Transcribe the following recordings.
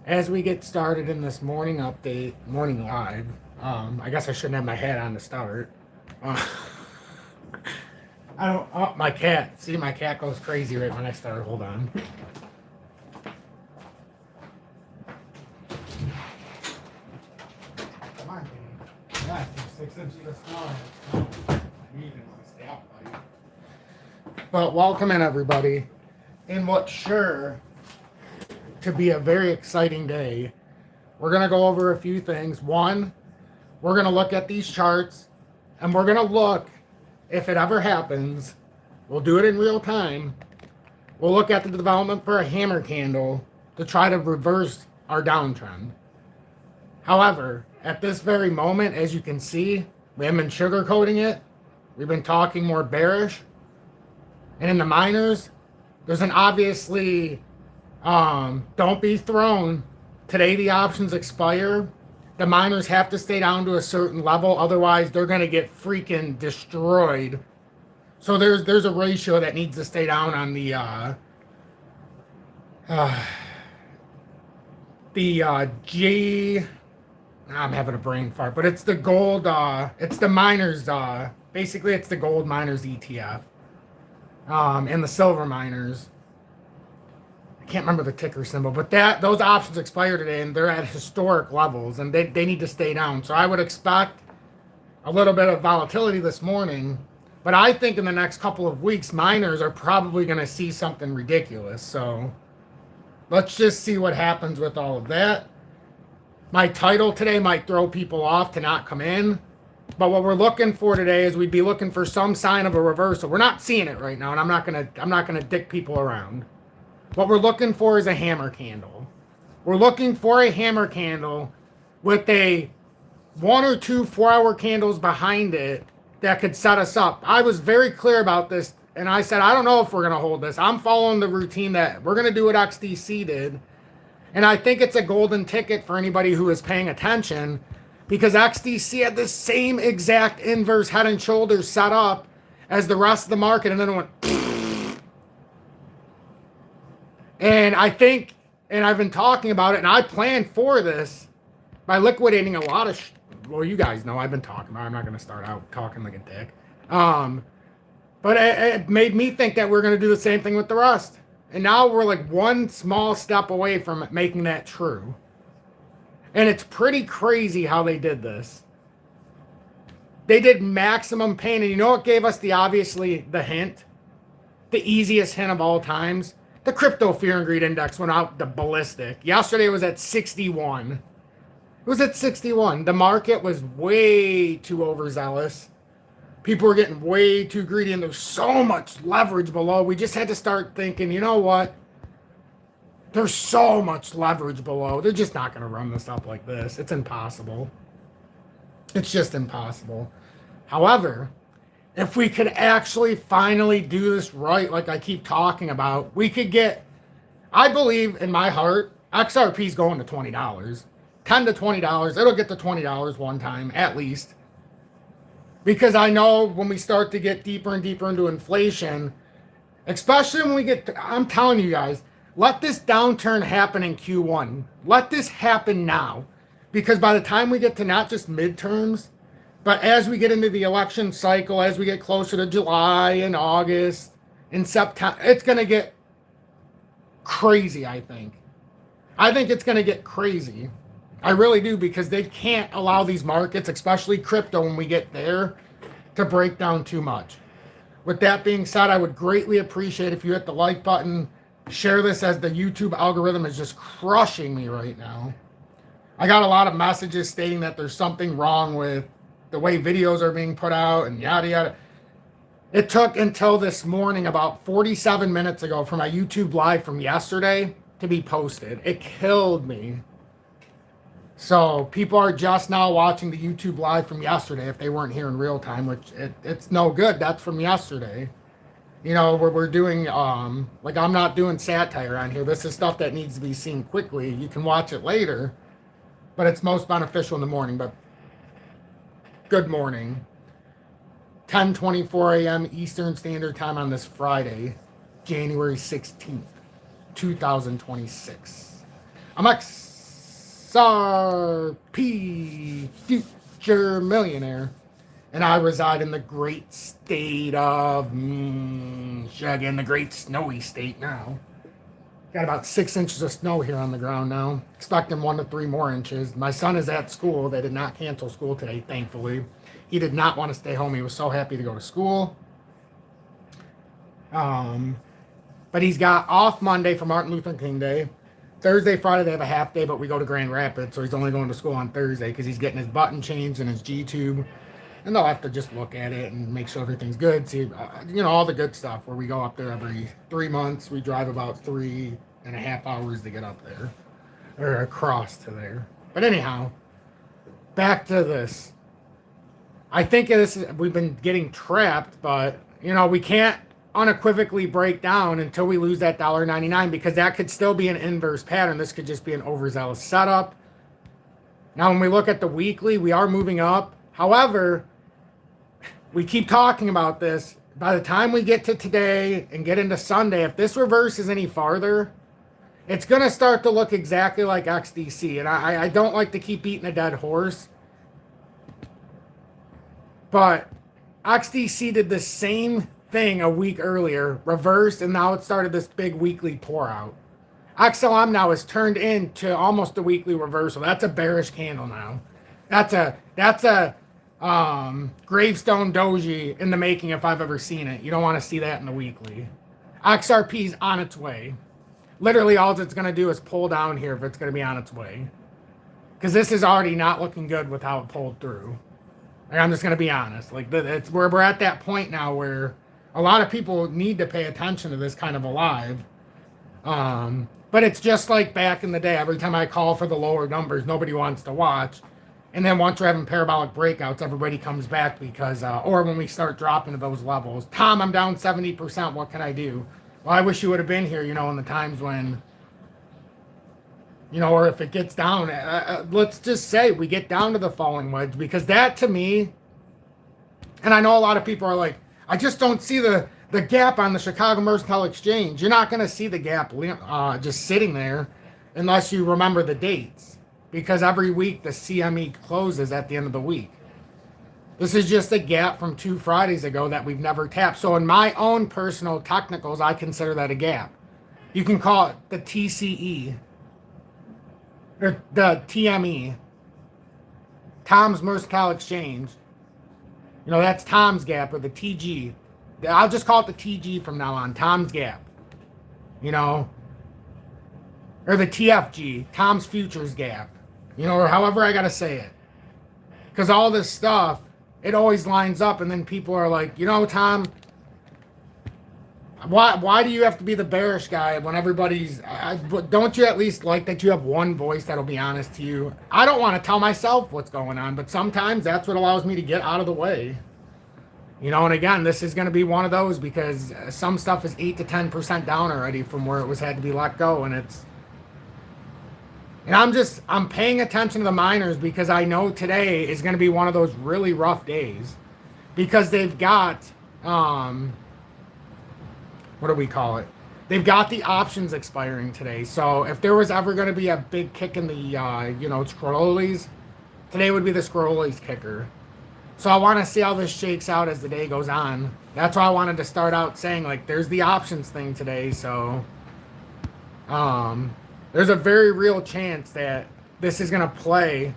As we get started in this morning update, morning live, I guess I shouldn't have my hat on to start. Uh, I don't. Oh, my cat. See, my cat goes crazy right when I start. Hold on. Come on, baby. Yeah, there's 6 inches of snow. You even want to stay out, buddy. But welcome in, everybody. In what's sure to be a very exciting day, we're going to go over a few things. One, we're going to look at these charts, and we're going to look, if it ever happens, we'll do it in real time. We'll look at the development for a hammer candle to try to reverse our downtrend. However, at this very moment, as you can see, we haven't been sugarcoating it. We've been talking more bearish. And in the miners, there's an obviously, don't be thrown. Today the options expire. The miners have to stay down to a certain level, otherwise they're going to get freaking destroyed. So there's a ratio that needs to stay down on the G. I'm having a brain fart, but it's the gold. It's the miners. Basically, it's the gold miners ETF, and the silver miners. I can't remember the ticker symbol, but those options expire today, and they're at historic levels, and they need to stay down. So I would expect a little bit of volatility this morning, but I think in the next couple of weeks, miners are probably going to see something ridiculous. So let's just see what happens with all of that. My title today might throw people off to not come in, but what we're looking for today is we'd be looking for some sign of a reversal. We're not seeing it right now, and I'm not gonna dick people around. What we're looking for is a hammer candle. We're looking for a hammer candle with a 1 or 2 4-hour candles behind it that could set us up. I was very clear about this, and I said, I don't know if we're going to hold this. I'm following the routine that we're going to do what XDC did, and I think it's a golden ticket for anybody who is paying attention, because XDC had the same exact inverse head and shoulders set up as the rest of the market, and then it went... And I think, and I've been talking about it, and I planned for this by liquidating a lot of... well, you guys know I've been talking about it. I'm not going to start out talking like a dick. But it made me think that we're going to do the same thing with the rest. And now we're like one small step away from making that true. And it's pretty crazy how they did this. They did maximum pain. And you know what gave us the hint? The easiest hint of all times? The crypto fear and greed index went out the ballistic. Yesterday it was at 61. It was at 61. The market was way too overzealous. People were getting way too greedy, and there's so much leverage below. We just had to start thinking, you know what? There's so much leverage below. They're just not going to run this up like this. It's impossible. It's just impossible. However, if we could actually finally do this right, like I keep talking about, we could get, I believe in my heart, XRP's going to $20. $10 to $20. It'll get to $20 one time, at least. Because I know when we start to get deeper and deeper into inflation, especially when we get, I'm telling you guys, let this downturn happen in Q1. Let this happen now. Because by the time we get to not just midterms, but as we get into the election cycle, as we get closer to July and August and September, it's going to get crazy, I think. I think it's going to get crazy. I really do, because they can't allow these markets, especially crypto when we get there, to break down too much. With that being said, I would greatly appreciate if you hit the like button, share this, as the YouTube algorithm is just crushing me right now. I got a lot of messages stating that there's something wrong with the way videos are being put out and yada yada. It took until this morning, about 47 minutes ago, for my YouTube live from yesterday to be posted. It killed me. So people are just now watching the YouTube live from yesterday if they weren't here in real time, which it's no good. That's from yesterday. You know, we're doing, like, I'm not doing satire on here. This is stuff that needs to be seen quickly. You can watch it later, but it's most beneficial in the morning. But good morning. 10:24 a.m. Eastern Standard Time on this Friday, January 16th, 2026. I'm XRP Future Millionaire. And I reside in the great state of Michigan, the great snowy state now. Got about 6 inches of snow here on the ground now. Expecting 1 to 3 more inches. My son is at school. They did not cancel school today, thankfully. He did not want to stay home. He was so happy to go to school. But he's got off Monday for Martin Luther King Day. Thursday, Friday, they have a half day, but we go to Grand Rapids, so he's only going to school on Thursday because he's getting his button changed and his G-tube. And they'll have to just look at it and make sure everything's good. See, all the good stuff where we go up there every 3 months. We drive about 3.5 hours to get up there or across to there. But anyhow, back to this. I think we've been getting trapped, but, we can't unequivocally break down until we lose that $1.99 because that could still be an inverse pattern. This could just be an overzealous setup. Now, when we look at the weekly, we are moving up. However, we keep talking about this. By the time we get to today and get into Sunday, if this reverses any farther, it's going to start to look exactly like XDC. And I don't like to keep beating a dead horse. But XDC did the same thing a week earlier, reversed, and now it started this big weekly pour out. XLM now has turned into almost a weekly reversal. That's a bearish candle now. That's a gravestone doji in the making if I've ever seen it. You don't want to see that in the weekly. XRP's on its way. Literally all it's going to do is pull down here if it's going to be on its way. Because this is already not looking good with how it pulled through. Like, I'm just going to be honest. Like, it's where we're at that point now where a lot of people need to pay attention to this kind of a live. But it's just like back in the day. Every time I call for the lower numbers, nobody wants to watch. And then once we're having parabolic breakouts, everybody comes back because, or when we start dropping to those levels. Tom, I'm down 70%. What can I do? Well, I wish you would have been here, in the times when, or if it gets down, let's just say we get down to the falling wedge, because that to me, and I know a lot of people are like, I just don't see the gap on the Chicago Mercantile Exchange. You're not going to see the gap just sitting there unless you remember the dates, because every week the CME closes at the end of the week. This is just a gap from 2 Fridays ago that we've never tapped. So in my own personal technicals, I consider that a gap. You can call it the TCE, or the TME, Tom's Mercantile Exchange. That's Tom's gap, or the TG. I'll just call it the TG from now on, Tom's gap. Or the TFG, Tom's Futures gap. Or however I got to say it. Because all this stuff, it always lines up, and then people are like, Tom, why do you have to be the bearish guy when everybody's... don't you at least like that you have one voice that'll be honest to you? I don't want to tell myself what's going on, but sometimes that's what allows me to get out of the way. And again, this is going to be one of those, because some stuff is 8 to 10% down already from where it had to be let go, and it's... And I'm paying attention to the miners because I know today is going to be one of those really rough days, because they've got, what do we call it? They've got the options expiring today. So if there was ever going to be a big kick in the, scrollies, today would be the scrollies kicker. So I want to see how this shakes out as the day goes on. That's why I wanted to start out saying, like, there's the options thing today. So, there's a very real chance that this is going to play,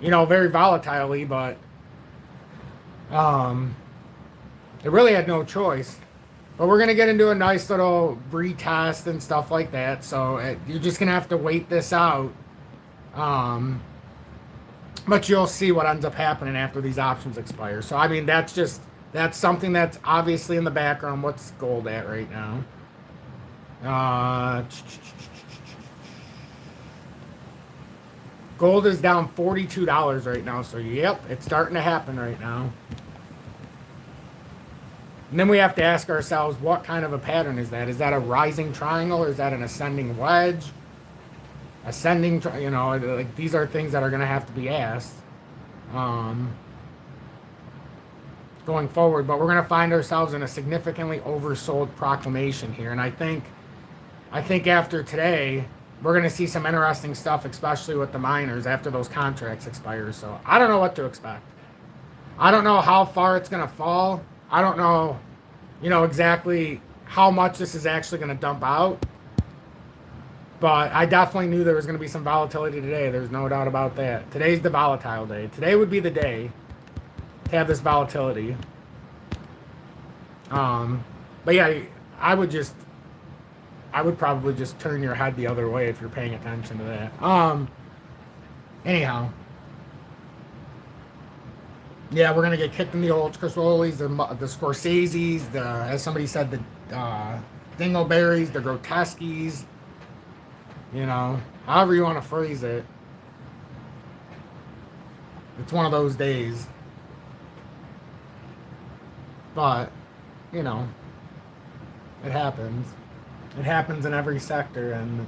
very volatilely, but it really had no choice. But we're going to get into a nice little retest and stuff like that. So you're just going to have to wait this out. But you'll see what ends up happening after these options expire. So, I mean, that's something that's obviously in the background. What's gold at right now? Gold is down $42 right now. So, yep, it's starting to happen right now. And then we have to ask ourselves, what kind of a pattern is that? Is that a rising triangle, or is that an ascending wedge? Ascending, like, these are things that are going to have to be asked going forward. But we're going to find ourselves in a significantly oversold proclamation here. And I think after today, we're going to see some interesting stuff, especially with the miners after those contracts expire. So I don't know what to expect. I don't know how far it's going to fall. I don't know, exactly how much this is actually going to dump out. But I definitely knew there was going to be some volatility today. There's no doubt about that. Today's the volatile day. Today would be the day to have this volatility. But yeah, I would probably just turn your head the other way if you're paying attention to that. Anyhow. Yeah, we're gonna get kicked in the old Scorseses, the Scorseses, as somebody said, the Dingleberries, the Groteskies. However you want to phrase it. It's one of those days. But, it happens. It happens in every sector, and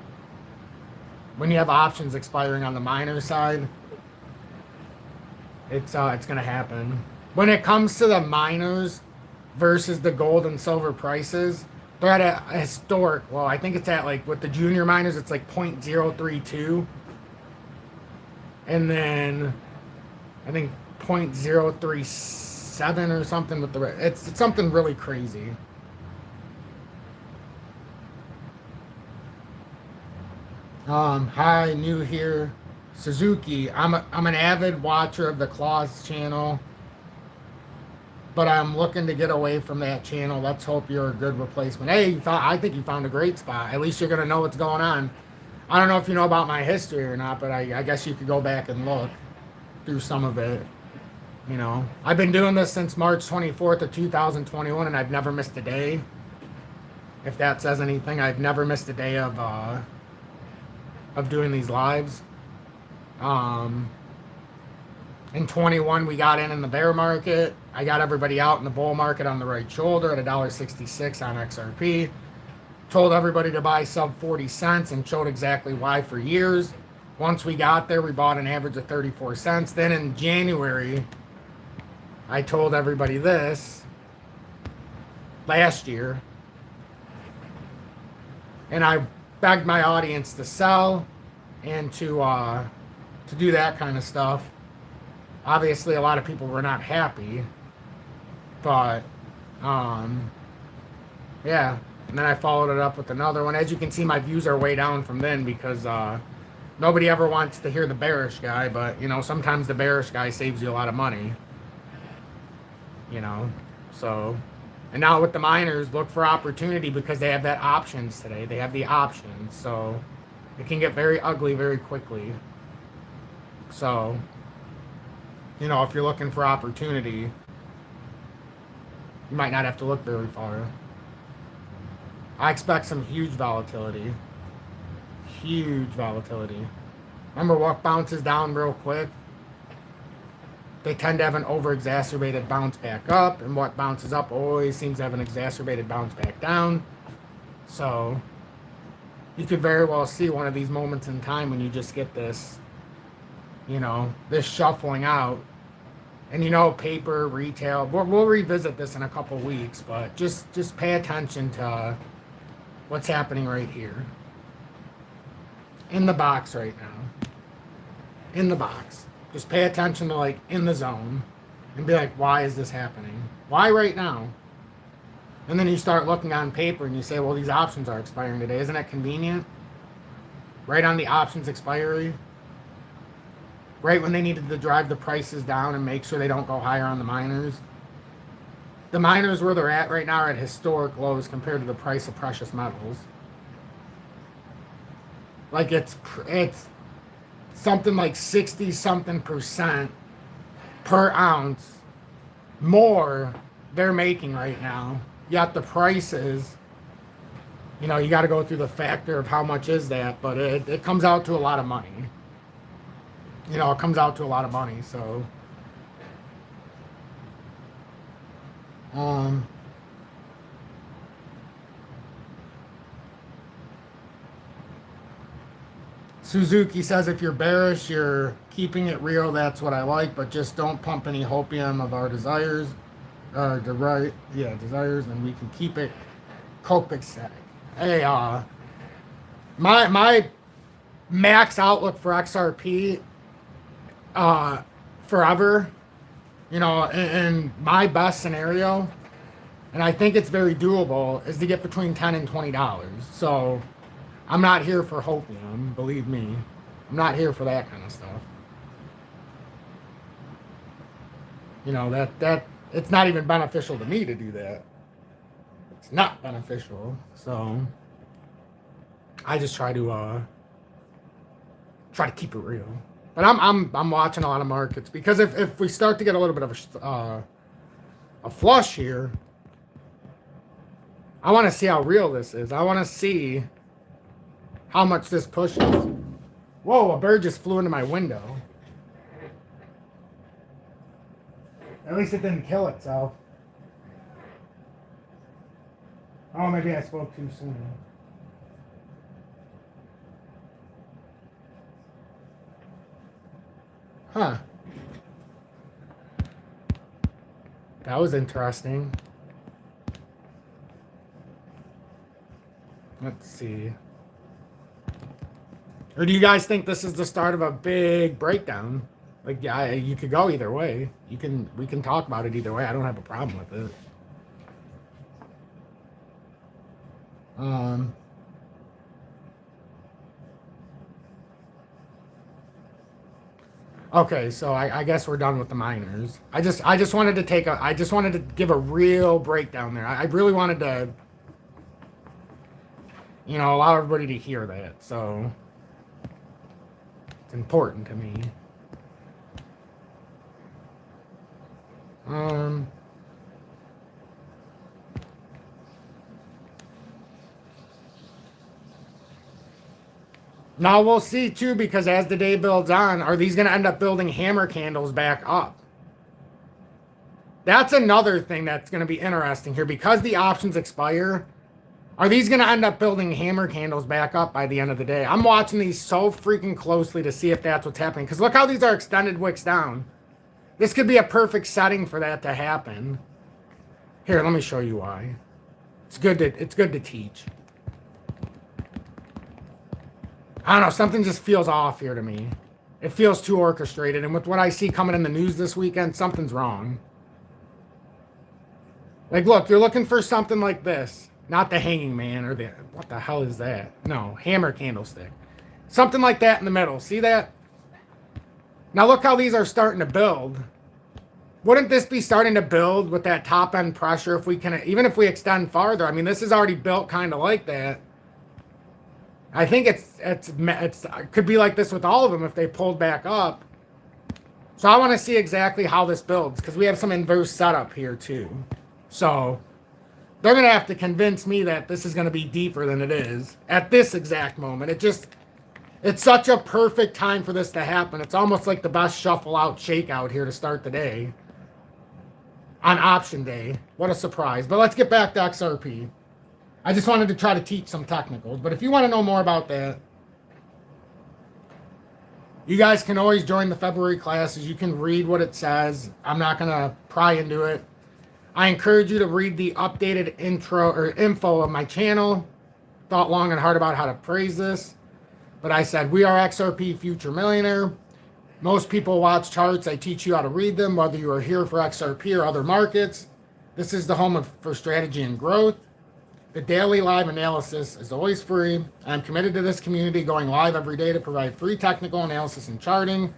when you have options expiring on the miner side, it's gonna happen. When it comes to the miners versus the gold and silver prices, they're at a historic. Well, I think it's at, like, with the junior miners, it's like 0.032, and then I think 0.037 or something with the. It's something really crazy. Hi, new here, Suzuki. I'm an avid watcher of the Claus channel, but I'm looking to get away from that channel. Let's hope you're a good replacement. Hey, I think you found a great spot. At least you're gonna know what's going on. I don't know if you know about my history or not, but I guess you could go back and look through some of it. I've been doing this since March 24th of 2021, and I've never missed a day. If that says anything, I've never missed a day of doing these lives. In 21, we got in the bear market. I got everybody out in the bull market on the right shoulder at $1.66 on XRP. Told everybody to buy sub 40 cents and showed exactly why for years. Once we got there, we bought an average of 34 cents. Then in January, I told everybody this last year, and I begged my audience to sell and to do that kind of stuff. Obviously, a lot of people were not happy, but yeah. And then I followed it up with another one. As you can see, my views are way down from then because nobody ever wants to hear the bearish guy, but sometimes the bearish guy saves you a lot of money. So, and now with the miners, look for opportunity because they have that options today. They have the options, so it can get very ugly very quickly. So, if you're looking for opportunity, you might not have to look very far. I expect some huge volatility. Huge volatility. Remember what bounces down real quick? They tend to have an over-exacerbated bounce back up, and what bounces up always seems to have an exacerbated bounce back down. So, you could very well see one of these moments in time when you just get this, this shuffling out. And paper, retail, we'll revisit this in a couple weeks, but just pay attention to what's happening right here. In the box right now. In the box. Just pay attention to, like, in the zone and be like, why is this happening? Why right now? And then you start looking on paper and you say, well, these options are expiring today. Isn't that convenient? Right on the options expiry. Right when they needed to drive the prices down and make sure they don't go higher on the miners. The miners where they're at right now are at historic lows compared to the price of precious metals. Like it's something like 60-something% per ounce more they're making right now. Yet the prices, you got to go through the factor of how much is that, but it comes out to a lot of money. It comes out to a lot of money, so. Suzuki says if you're bearish, you're keeping it real. That's what I like, but just don't pump any hopium of our desires. Desires, and we can keep it copacetic. Hey, my max outlook for XRP forever, you know, in my best scenario, and I think it's very doable, is to get between $10 and $20. So I'm not here for hopium, believe me. I'm not here for that kind of stuff. You know, that it's not even beneficial to me to do that. It's not beneficial. So I just try to keep it real. But I'm watching a lot of markets, because if we start to get a little bit of a flush here, I want to see how real this is. I want to see how much this pushes. Whoa, a bird just flew into my window. At least it didn't kill itself. Oh, maybe I spoke too soon. Huh. That was interesting. Let's see. Or do you guys think this is the start of a big breakdown? Like, yeah, you could go either way. We can talk about it either way. I don't have a problem with it. Okay, so I guess we're done with the miners. I just wanted to give a real breakdown there. I really wanted to, you know, allow everybody to hear that. So it's important to me. Now we'll see too, because as the day builds on, are these going to end up building hammer candles back up? That's another thing that's going to be interesting here, because the options expire. Are these going to end up building hammer candles back up by the end of the day? I'm watching these so freaking closely to see if that's what's happening, because look how these are extended wicks down. This could be a perfect setting for that to happen. Here, let me show you why. It's good to teach. I don't know, something just feels off here to me. It feels too orchestrated, and with what I see coming in the news this weekend, something's wrong. Like, look, you're looking for something like this. Not the hanging man or the... What the hell is that? No, hammer candlestick. Something like that in the middle. See that? Now look how these are starting to build. Wouldn't this be starting to build with that top end pressure if we can... Even if we extend farther. I mean, this is already built kind of like that. I think it could be like this with all of them if they pulled back up. So I want to see exactly how this builds, because we have some inverse setup here too. So they're going to have to convince me that this is going to be deeper than it is at this exact moment. It's such a perfect time for this to happen. It's almost like the best shuffle out shakeout here to start the day on option day. What a surprise. But let's get back to XRP. I just wanted to try to teach some technicals, but if you want to know more about that, you guys can always join the February classes. You can read what it says. I'm not going to pry into it. I encourage you to read the updated intro or info of my channel. Thought long and hard about how to phrase this, but I said, we are XRP Future Millionaire. Most people watch charts. I teach you how to read them, whether you are here for XRP or other markets. This is the home for strategy and growth. The daily live analysis is always free. I'm committed to this community, going live every day to provide free technical analysis and charting.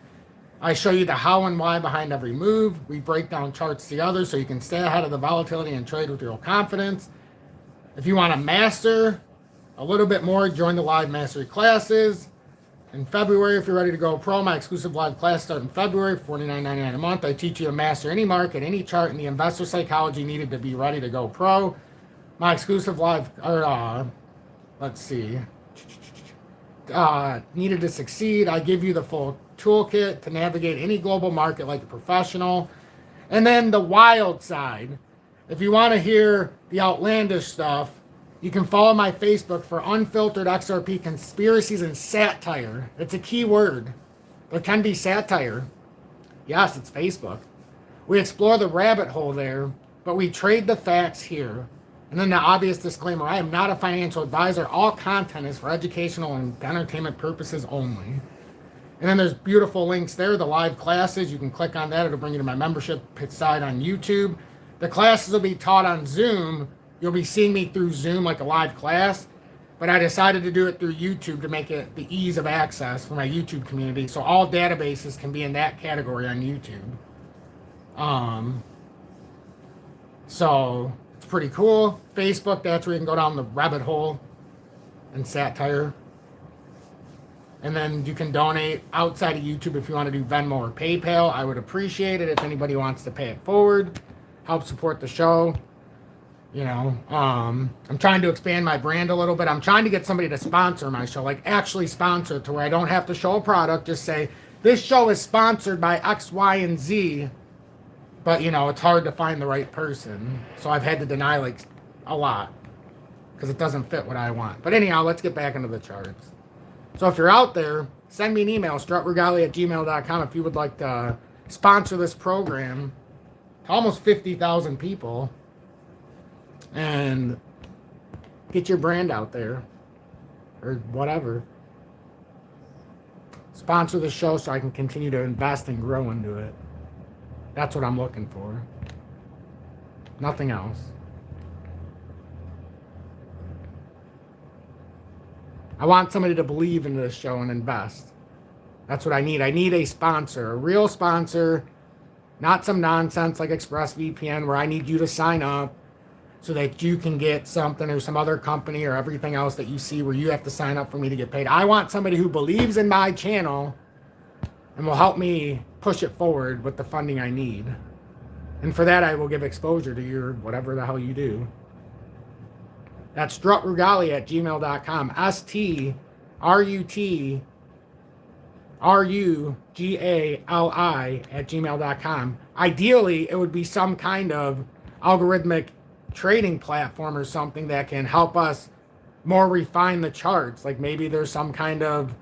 I show you the how and why behind every move. We break down charts together so you can stay ahead of the volatility and trade with real confidence. If you want to master a little bit more, join the live mastery classes. In February, if you're ready to go pro, my exclusive live class start in February, $49.99 a month. I teach you to master any market, any chart, and the investor psychology needed to be ready to go pro. My exclusive live, let's see, needed to succeed. I give you the full toolkit to navigate any global market like a professional. And then the wild side. If you want to hear the outlandish stuff, you can follow my Facebook for unfiltered XRP conspiracies and satire. It's a key word. There can be satire. Yes, it's Facebook. We explore the rabbit hole there, but we trade the facts here. And then the obvious disclaimer, I am not a financial advisor. All content is for educational and entertainment purposes only. And then there's beautiful links there, the live classes. You can click on that. It'll bring you to my membership side on YouTube. The classes will be taught on Zoom. You'll be seeing me through Zoom like a live class. But I decided to do it through YouTube to make it the ease of access for my YouTube community. So all databases can be in that category on YouTube. So it's pretty cool. Facebook, that's where you can go down the rabbit hole and satire. And then you can donate outside of YouTube if you want to do Venmo or PayPal. I would appreciate it if anybody wants to pay it forward. Help support the show. You know, I'm trying to expand my brand a little bit. I'm trying to get somebody to sponsor my show, like actually sponsor it to where I don't have to show a product. Just say, this show is sponsored by X, Y, and Z. But, you know, it's hard to find the right person. So I've had to deny, like, a lot. Because it doesn't fit what I want. But anyhow, let's get back into the charts. So if you're out there, send me an email, strutregali@gmail.com, if you would like to sponsor this program to almost 50,000 people. And get your brand out there. Or whatever. Sponsor the show so I can continue to invest and grow into it. That's what I'm looking for. Nothing else. I want somebody to believe in this show and invest. That's what I need. I need a sponsor, a real sponsor, not some nonsense like ExpressVPN where I need you to sign up so that you can get something or some other company or everything else that you see where you have to sign up for me to get paid. I want somebody who believes in my channel and will help me push it forward with the funding I need. And for that, I will give exposure to your whatever the hell you do. That's strutrugali@gmail.com. STRUTRUGALI@gmail.com. Ideally, it would be some kind of algorithmic trading platform or something that can help us more refine the charts. Like maybe there's some kind of,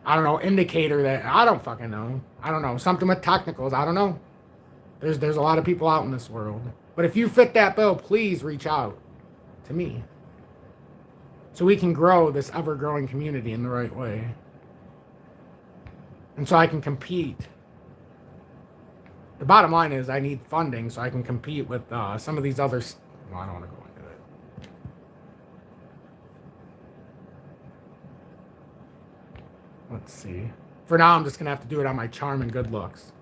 I don't know, indicator that, I don't fucking know. I don't know. Something with technicals. I don't know. There's a lot of people out in this world. But if you fit that bill, please reach out to me. So we can grow this ever-growing community in the right way. And so I can compete. The bottom line is I need funding so I can compete with some of these other... Well, I don't want to go into it. Let's see. For now, I'm just going to have to do it on my charm and good looks.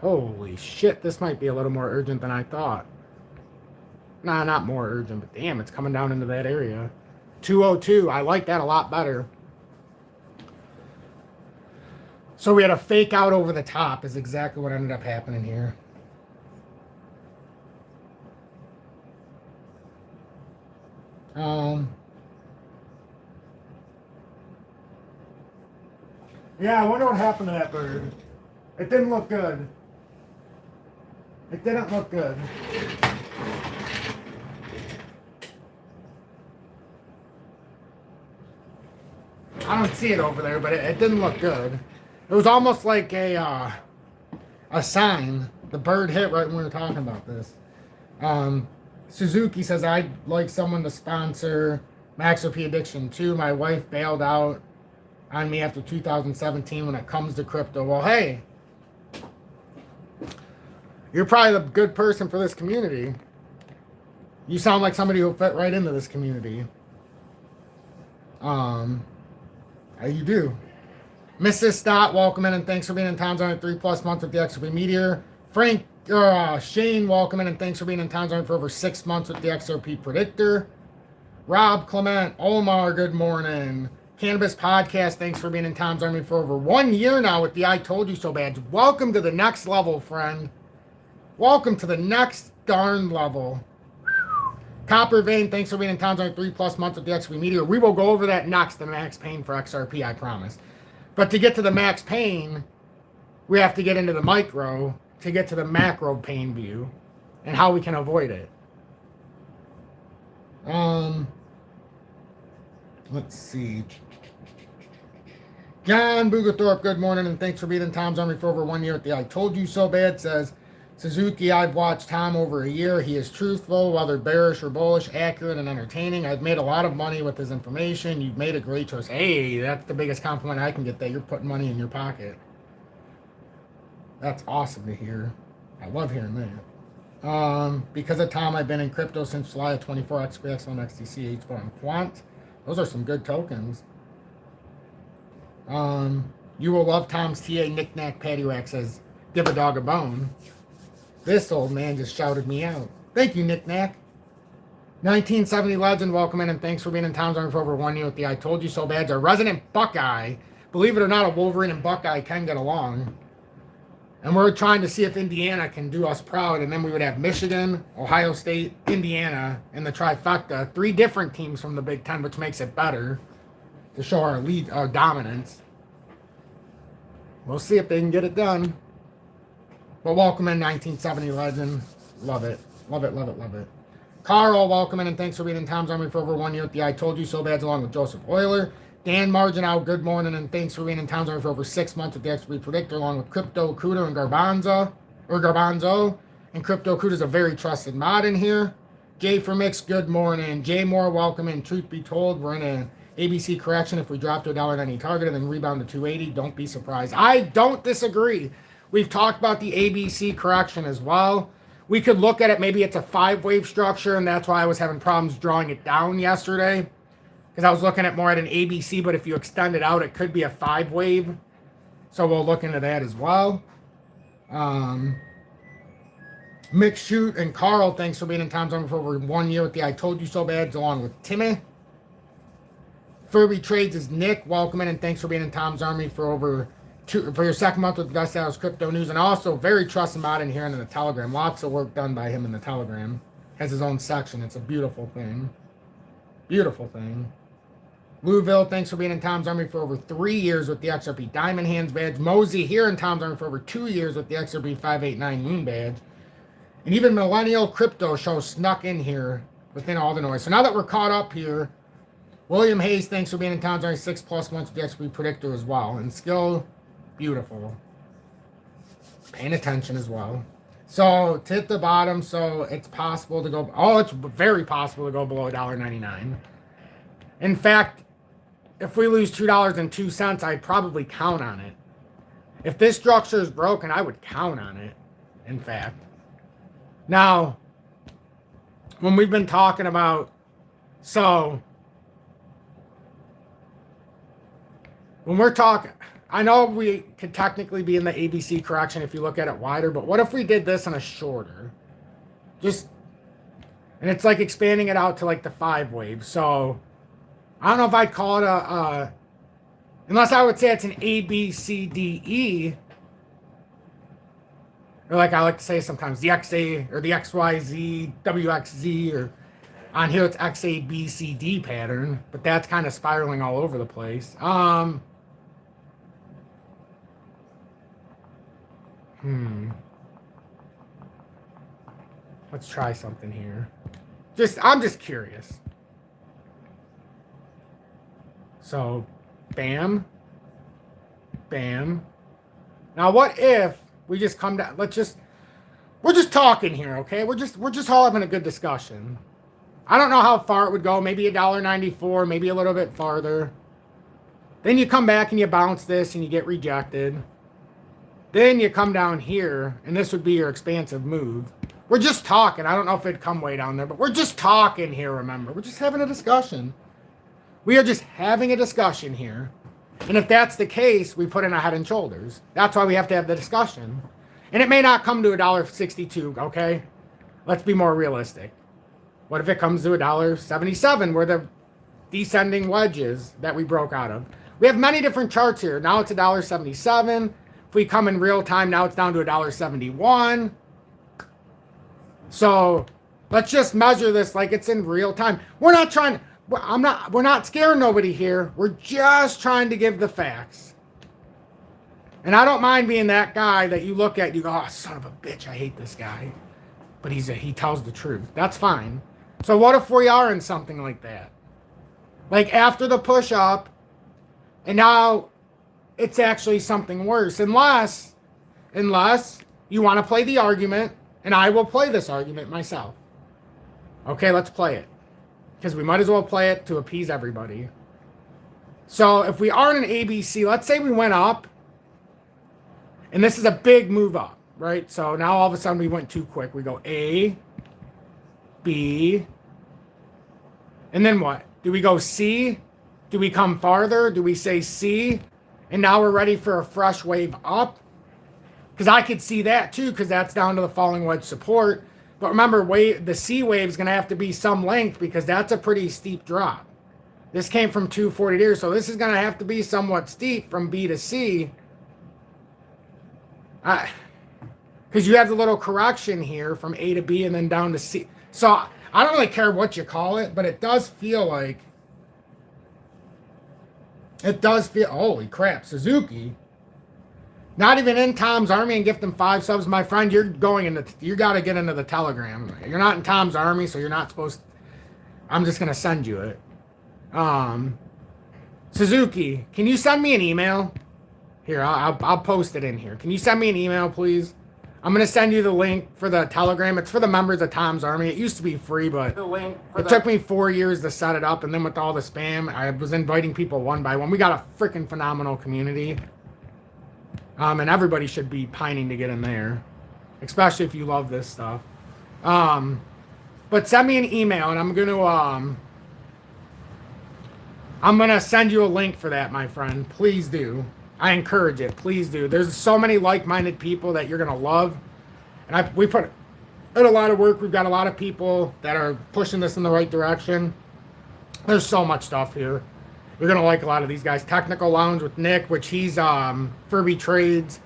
Holy shit, this might be a little more urgent than I thought. Nah, not more urgent, but damn, it's coming down into that area. 202, I like that a lot better. So we had a fake out over the top is exactly what ended up happening here. Yeah, I wonder what happened to that bird. It didn't look good. It didn't look good. I don't see it over there, but it didn't look good. It was almost like a sign. The bird hit right when we were talking about this. Suzuki says, I'd like someone to sponsor Maxopy Addiction too. My wife bailed out on me after 2017 when it comes to crypto. Well, hey, you're probably the good person for this community. You sound like somebody who'll fit right into this community. You do. Mrs. Stott, welcome in and thanks for being in Town Zone 3+ months with the XRP Meteor. Frank, Shane, welcome in and thanks for being in Town Zone for over 6 months with the XRP Predictor. Rob Clement, Omar, good morning. Cannabis Podcast, thanks for being in Tom's Army for over 1 year now with the I Told You So badge. Welcome to the next level, friend. Welcome to the next darn level. Copper Vein, thanks for being in Tom's Army 3+ months with the XRP Meteor. We will go over that next, the max pain for XRP, I promise. But to get to the max pain, we have to get into the micro to get to the macro pain view and how we can avoid it. Let's see. John Boogathorpe, good morning, and thanks for being in Tom's Army for over 1 year at the I Told You So Bad. Says, Suzuki, I've watched Tom over a year. He is truthful, whether bearish or bullish, accurate, and entertaining. I've made a lot of money with his information. You've made a great choice. Hey, that's the biggest compliment I can get, that you're putting money in your pocket. That's awesome to hear. I love hearing that. Because of Tom, I've been in crypto since July of 24, XPX, on XTC, HBO, and Quant. Those are some good tokens. You will love Tom's TA knick-knack paddywhack, says give a dog a bone. This old man just shouted me out. Thank you, knick-knack. 1970 Legend, welcome in, and thanks for being in Tom's Army for over 1 year with the I Told You So Bad. Our resident Buckeye. Believe it or not, a Wolverine and Buckeye can get along. And we're trying to see if Indiana can do us proud, and then we would have Michigan, Ohio State, Indiana, and the trifecta. 3 different teams from the Big Ten, which makes it better to show our lead, our dominance. We'll see if they can get it done. But welcome in, 1970 Legend. Love it. Love it, love it, love it. Carl, welcome in, and thanks for being in Tom's Army for over 1 year with the I Told You So Bad, along with Joseph Euler. Dan Marginal, good morning, and thanks for being in Tom's Army for over 6 months with the XP Predictor, along with Crypto Cuda and Garbanzo. And Crypto Cuda is a very trusted mod in here. Jay for Mix, good morning. Jay Moore, welcome in. Truth be told, we're in an ABC correction. If we drop to $1.90 target and then rebound to 280, don't be surprised. I don't disagree. We've talked about the ABC correction as well. We could look at it, maybe it's a 5-wave structure, and that's why I was having problems drawing it down yesterday. Because I was looking at more at an ABC, but if you extend it out, it could be a 5-wave. So we'll look into that as well. Mick Shoot and Carl, thanks for being in Tom's Army for over 1 year with the I Told You So Bad, along with Timmy. Furby Trades is Nick, welcome in, and thanks for being in Tom's Army for your second month with the Gus Dallas Crypto News, and also very trusted mod in here and in the Telegram. Lots of work done by him in the Telegram. Has his own section. It's a beautiful thing. Beautiful thing. Louisville, thanks for being in Tom's Army for over 3 years with the XRP Diamond Hands badge. Mosey here in Tom's Army for over 2 years with the XRP 589 Moon badge. And even Millennial Crypto Show snuck in here within all the noise. So now that we're caught up here, William Hayes, thanks for being in Tom's Army 6+ months with the XRP Predictor as well. And Skill, beautiful. Paying attention as well. So to hit the bottom, so it's possible to go, it's very possible to go below $1.99. In fact, if we lose $2.02, I'd probably count on it. If this structure is broken, I would count on it, in fact. Now, when we've been talking about, so, when we're talking, I know we could technically be in the ABC correction if you look at it wider, but what if we did this on a shorter? And it's like expanding it out to like the 5-wave. So, I don't know if I'd call it unless I would say it's an A, B, C, D, E. Or like I like to say sometimes, the XA or the XYZ, WXZ, or on here it's XA, B, C, D pattern. But that's kind of spiraling all over the place. Let's try something here. I'm just curious. So, bam, bam. Now, what if we just come down? We're just talking here, okay? We're just all having a good discussion. I don't know how far it would go. Maybe $1.94, maybe a little bit farther. Then you come back and you bounce this and you get rejected. Then you come down here, and this would be your expansive move. We're just talking. I don't know if it'd come way down there, but we're just talking here, remember. We're just having a discussion. We are just having a discussion here. And if that's the case, we put in a head and shoulders. That's why we have to have the discussion. And it may not come to $1.62, okay? Let's be more realistic. What if it comes to $1.77, where the descending wedges that we broke out of? We have many different charts here. Now it's $1.77. If we come in real time, now it's down to $1.71. So let's just measure this like it's in real time. We're not scaring nobody here. We're just trying to give the facts. And I don't mind being that guy that you look at, you go, oh, son of a bitch, I hate this guy. But he tells the truth. That's fine. So what if we are in something like that? Like after the push up, and now it's actually something worse. Unless you want to play the argument, and I will play this argument myself. Okay, let's play it. Because we might as well play it to appease everybody. So if we are in an ABC, let's say we went up, and this is a big move up, right? So now all of a sudden we went too quick. We go A, B, and then what? Do we go C? Do we come farther? Do we say C? And now we're ready for a fresh wave up? Because I could see that too, because that's down to the falling wedge support. But remember, the C wave is going to have to be some length because that's a pretty steep drop. This came from 240 here, so this is going to have to be somewhat steep from B to C. Because you have the little correction here from A to B and then down to C. So I don't really care what you call it, but it does feel like... Holy crap, Suzuki. Not even in Tom's Army and gift him 5 subs. My friend, you got to get into the Telegram. You're not in Tom's Army, so you're not supposed to... I'm just going to send you it. Suzuki, can you send me an email? Here, I'll post it in here. Can you send me an email, please? I'm going to send you the link for the Telegram. It's for the members of Tom's Army. It used to be free, but it took me 4 years to set it up. And then with all the spam, I was inviting people one by one. We got a freaking phenomenal community. And everybody should be pining to get in there, especially if you love this stuff. But send me an email, and I'm gonna send you a link for that, my friend. Please do. I encourage it. Please do. There's so many like-minded people that you're gonna love, and we put in a lot of work. We've got a lot of people that are pushing this in the right direction. There's so much stuff here. You're going to like a lot of these guys. Technical Lounge with Nick, which he's Furby Trades.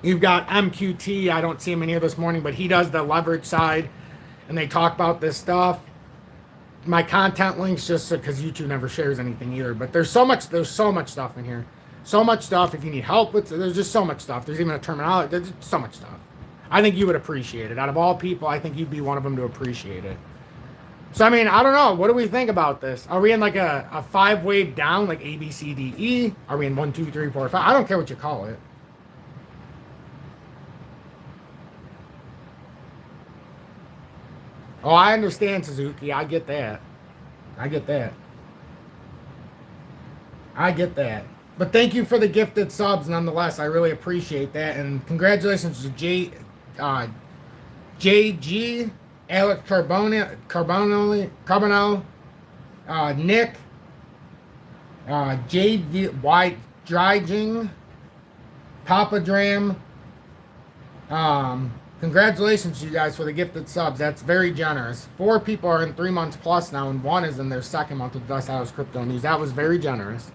You've got MQT. I don't see him in here this morning, but he does the leverage side, and they talk about this stuff. My content links, just because YouTube never shares anything either. But there's so much stuff in here. So much stuff. If you need help with, there's just so much stuff. There's even a terminology. There's so much stuff. I think you would appreciate it. Out of all people, I think you'd be one of them to appreciate it. So, I mean, I don't know. What do we think about this? Are we in like a 5-wave down, like A, B, C, D, E? Are we in 1, 2, 3, 4, 5? I don't care what you call it. Oh, I understand, Suzuki. I get that. I get that. But thank you for the gifted subs, nonetheless. I really appreciate that. And congratulations to JG... Alex Carbonell, Nick, JV Dryging, Papa Dram. Congratulations to you guys for the gifted subs. That's very generous. 4 people are in 3 months plus now, and 1 is in their 2nd month with Dust House Crypto News. That was very generous.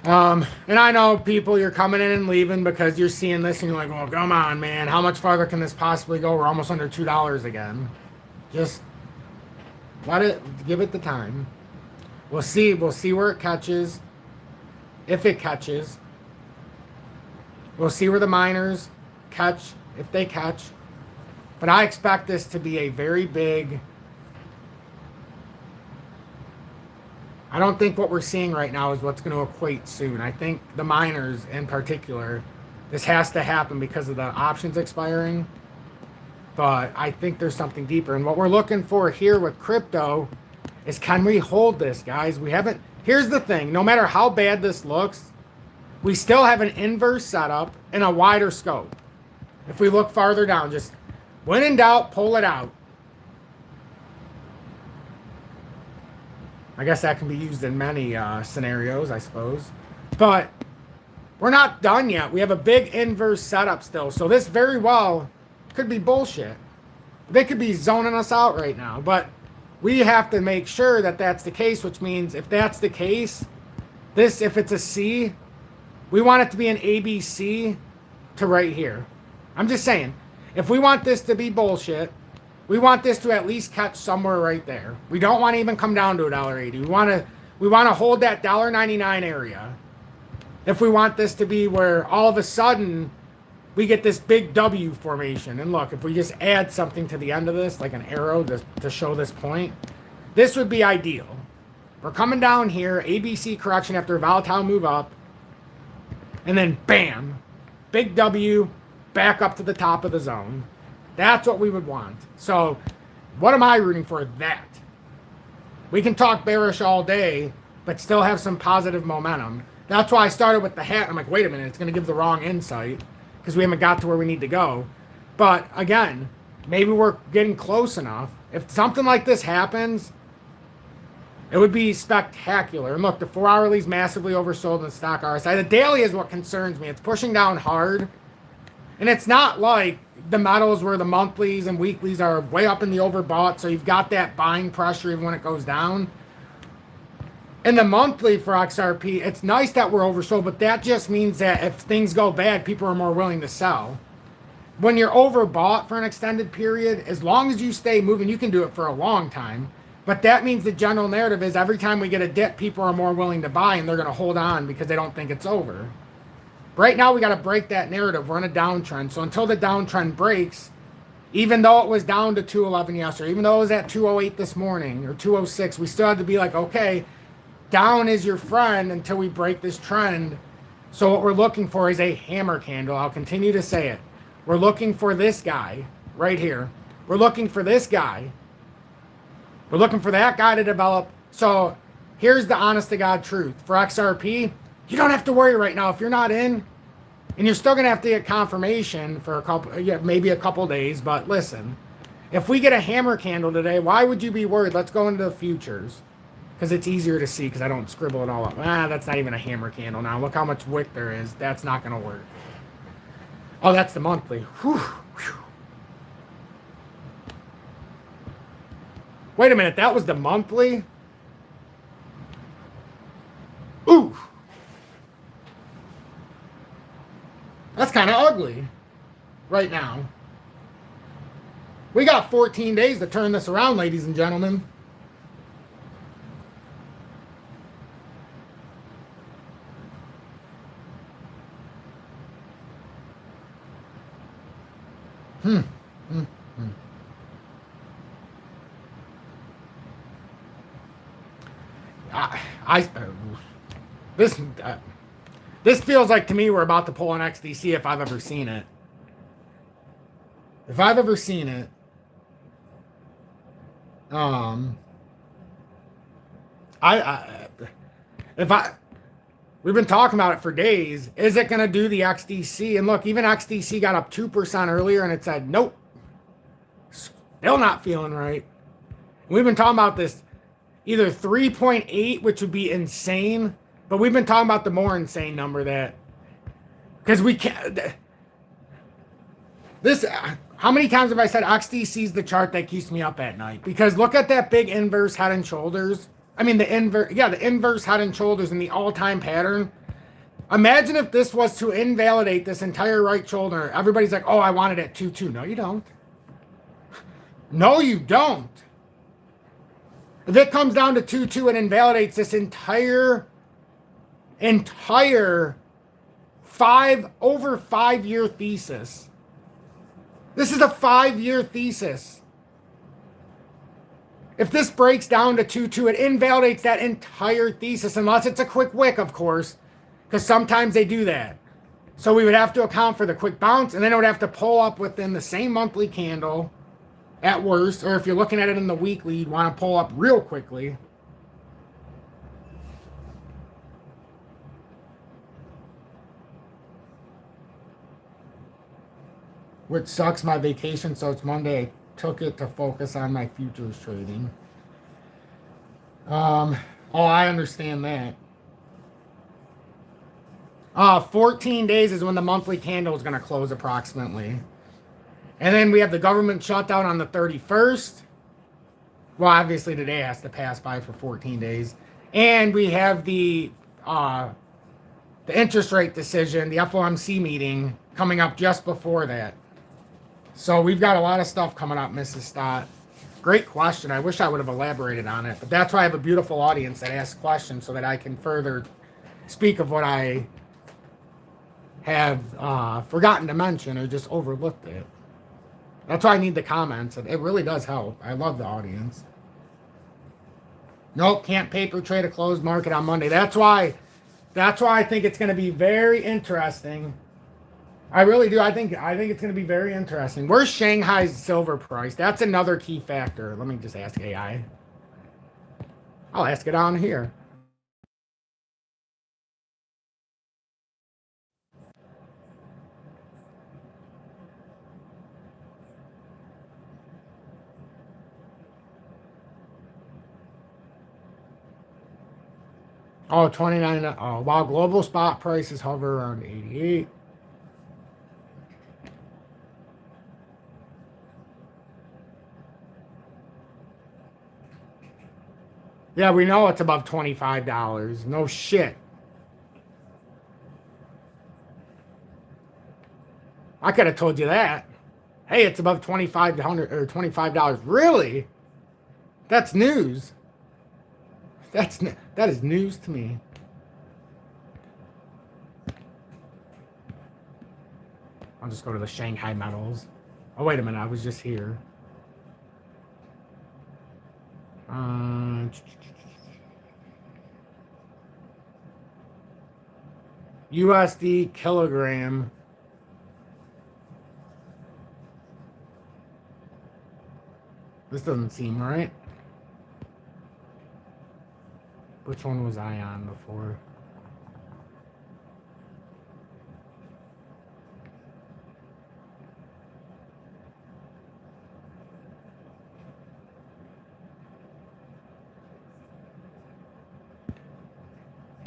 And I know people, you're coming in and leaving because you're seeing this and you're like, well, come on, man. How much farther can this possibly go? We're almost under $2 again. Just give it the time. We'll see where it catches. If it catches. We'll see where the miners catch, if they catch. But I expect this to be a very big... I don't think what we're seeing right now is what's going to equate soon. I think the miners in particular, this has to happen because of the options expiring. But I think there's something deeper. And what we're looking for here with crypto is, can we hold this, guys? We haven't. Here's the thing. No matter how bad this looks, we still have an inverse setup and a wider scope. If we look farther down, just when in doubt, pull it out. I guess that can be used in many scenarios, I suppose. But we're not done yet. We have a big inverse setup still. So this very well could be bullshit. They could be zoning us out right now. But we have to make sure that that's the case, which means if that's the case, if it's a C, we want it to be an ABC to right here. I'm just saying, if we want this to be bullshit, we want this to at least catch somewhere right there. We don't want to even come down to $1.80. We want to hold that $1.99 area. If we want this to be where all of a sudden we get this big W formation. And look, if we just add something to the end of this, like an arrow to show this point, this would be ideal. We're coming down here, ABC correction after a volatile move up. and then bam, big W, back up to the top of the zone. That's what we would want. So what am I rooting for? That. We can talk bearish all day, but still have some positive momentum. That's why I started with the hat. I'm like, wait a minute, it's going to give the wrong insight because we haven't got to where we need to go. But again, maybe we're getting close enough. If something like this happens, it would be spectacular. And look, the 4 hourly is massively oversold in the stock RSI. The daily is what concerns me. It's pushing down hard. And it's not like the metals where the monthlies and weeklies are way up in the overbought, so you've got that buying pressure even when it goes down. And the monthly for XRP, it's nice that we're oversold, but that just means that if things go bad, people are more willing to sell. When you're overbought for an extended period, as long as you stay moving, you can do it for a long time. But that means the general narrative is every time we get a dip, people are more willing to buy, and they're going to hold on because they don't think it's over. Right now, we got to break that narrative. We're in a downtrend. So until the downtrend breaks, even though it was down to 211 yesterday, even though it was at 208 this morning or 206, we still had to be like, okay, down is your friend until we break this trend. So what we're looking for is a hammer candle. I'll continue to say it. We're looking for this guy right here. We're looking for this guy. We're looking for that guy to develop. So here's the honest to God truth. For XRP, you don't have to worry right now if you're not in, and you're still going to have to get confirmation for a couple, yeah, maybe a couple days. But listen, if we get a hammer candle today, why would you be worried? Let's go into the futures because it's easier to see because I don't scribble it all up. That's not even a hammer candle now. Look how much wick there is. That's not going to work. Oh, that's the monthly. Whew. Wait a minute. That was the monthly? Ooh. That's kind of ugly right now. We got 14 days to turn this around, ladies and gentlemen. This feels like to me we're about to pull an XDC if I've ever seen it. If I've ever seen it. We've been talking about it for days. Is it going to do the XDC? And look, even XDC got up 2% earlier and it said, nope. Still not feeling right. We've been talking about this either 3.8, which would be insane. But we've been talking about the more insane number that, because we can't, how many times have I said XDC is the chart that keeps me up at night? Because look at that big inverse head and shoulders. I mean, the inverse head and shoulders in the all-time pattern. Imagine if this was to invalidate this entire right shoulder. Everybody's like, oh, I want it at 2-2. No, you don't. No, you don't. If it comes down to 2-2 and invalidates this entire over 5-year thesis. This is a 5-year thesis. If this breaks down to 2-2, it invalidates that entire thesis, unless it's a quick wick, of course, because sometimes they do that. So we would have to account for the quick bounce, and then it would have to pull up within the same monthly candle at worst, or if you're looking at it in the weekly, you'd want to pull up real quickly. Which sucks, my vacation, so it's Monday. I took it to focus on my futures trading. Oh, I understand that. 14 days is when the monthly candle is going to close approximately. And then we have the government shutdown on the 31st. Well, obviously today has to pass by for 14 days. And we have the interest rate decision, the FOMC meeting coming up just before that. So we've got a lot of stuff coming up, Mrs. Stott. Great question. I wish I would have elaborated on it. But that's why I have a beautiful audience that asks questions so that I can further speak of what I have forgotten to mention or just overlooked it. That's why I need the comments. It really does help. I love the audience. Nope, can't paper trade a closed market on Monday. That's why That's why I think it's going to be very interesting. I really do. I think it's going to be very interesting. Where's Shanghai's silver price? That's another key factor. Let me just ask AI. I'll ask it on here. Oh, 29. Oh, while global spot prices hover around 88. Yeah, we know it's above $25. No shit. I could have told you that. Hey, it's above 2,500 or $25. Really? That's news. That is news to me. I'll just go to the Shanghai metals. Oh, wait a minute. I was just here. USD kilogram. This doesn't seem right. Which one was I on before?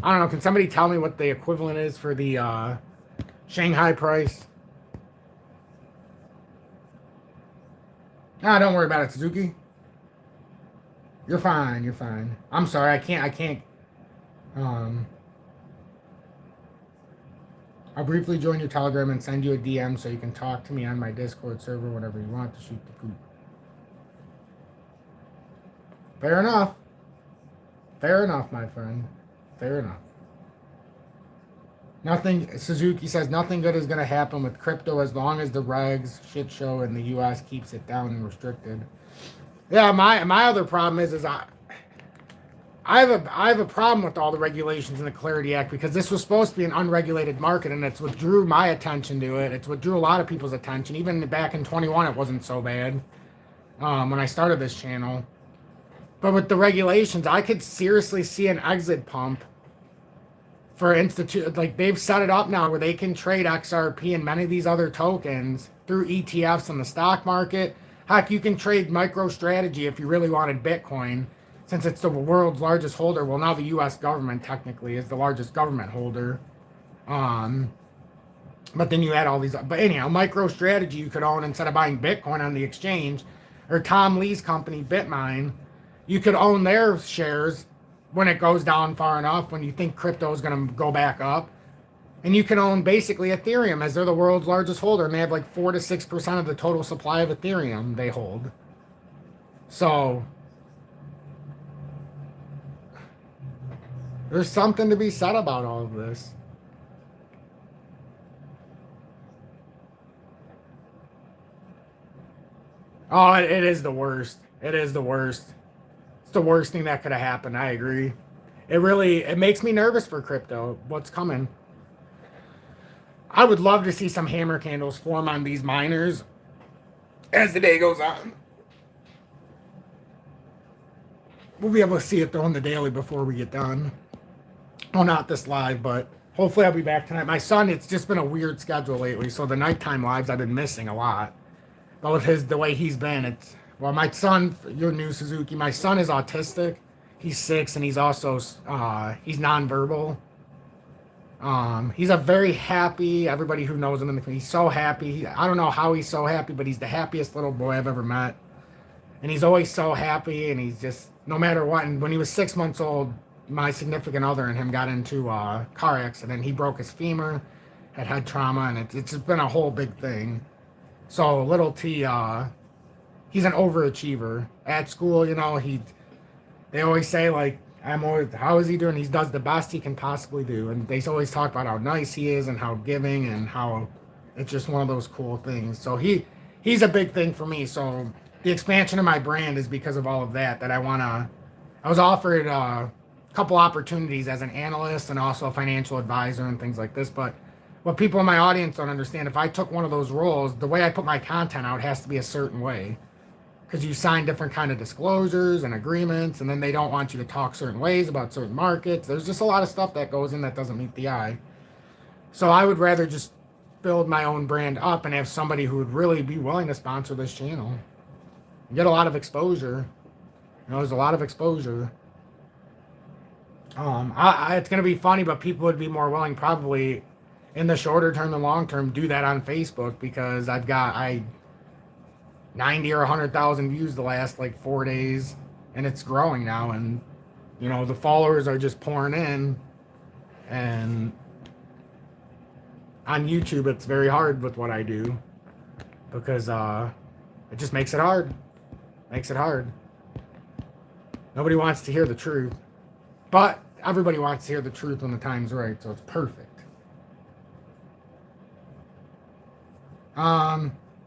I don't know. Can somebody tell me what the equivalent is for the Shanghai price? Ah, don't worry about it, Suzuki. You're fine. You're fine. I'm sorry. I can't. Um, I'll briefly join your Telegram and send you a DM so you can talk to me on my Discord server whenever you want to shoot the poop. Fair enough. Fair enough, my friend. Fair enough. Nothing, Suzuki says nothing good is going to happen with crypto as long as the regs shit show in the US keeps it down and restricted. Yeah, my other problem is I have a problem with all the regulations in the Clarity Act because this was supposed to be an unregulated market and it's what drew my attention to it. It's what drew a lot of people's attention. Even back in 21 it wasn't so bad when I started this channel. But with the regulations, I could seriously see an exit pump for institute. Like they've set it up now where they can trade XRP and many of these other tokens through ETFs in the stock market. Heck, you can trade MicroStrategy if you really wanted Bitcoin, since it's the world's largest holder. Well, now the U.S. government technically is the largest government holder. But then you add all these. But anyhow, MicroStrategy you could own instead of buying Bitcoin on the exchange, or Tom Lee's company Bitmine. You could own their shares when it goes down far enough, when you think crypto is going to go back up. And you can own basically Ethereum as they're the world's largest holder. And they have like 4 to 6% of the total supply of Ethereum they hold. So there's something to be said about all of this. Oh, it is the worst. It is the worst. It's the worst thing that could have happened. I agree. It makes me nervous for crypto. What's coming? I would love to see some hammer candles form on these miners as the day goes on. We'll be able to see it though on the daily before we get done. Oh, not this live, but hopefully I'll be back tonight. My son, it's just been a weird schedule lately, so the nighttime lives I've been missing a lot. But with the way he's been, it's well, my son, your new Suzuki, my son is autistic. He's 6 and he's also he's nonverbal. He's a very happy, everybody who knows him in the community, he's so happy. I don't know how he's so happy, but he's the happiest little boy I've ever met. And he's always so happy, and he's just, no matter what. And when he was 6 months old, my significant other and him got into a car accident. He broke his femur, had head trauma, and it's just been a whole big thing. So little T, he's an overachiever at school. You know, they always say like, how is he doing? He does the best he can possibly do, and they always talk about how nice he is and how giving and how it's just one of those cool things. So he's a big thing for me. So the expansion of my brand is because of all of that. I was offered couple opportunities as an analyst and also a financial advisor and things like this. But what people in my audience don't understand, if I took one of those roles, the way I put my content out has to be a certain way. Because you sign different kind of disclosures and agreements, and then they don't want you to talk certain ways about certain markets. There's just a lot of stuff that goes in that doesn't meet the eye. So I would rather just build my own brand up and have somebody who would really be willing to sponsor this channel. You get a lot of exposure. There's a lot of exposure. It's going to be funny, but people would be more willing probably in the shorter term and long term do that on Facebook, because I've got 90 or 100,000 views the last like 4 days, and it's growing now, and the followers are just pouring in. And on YouTube it's very hard with what I do, because it just makes it hard. Nobody wants to hear the truth, but everybody wants to hear the truth when the time's right, so it's perfect.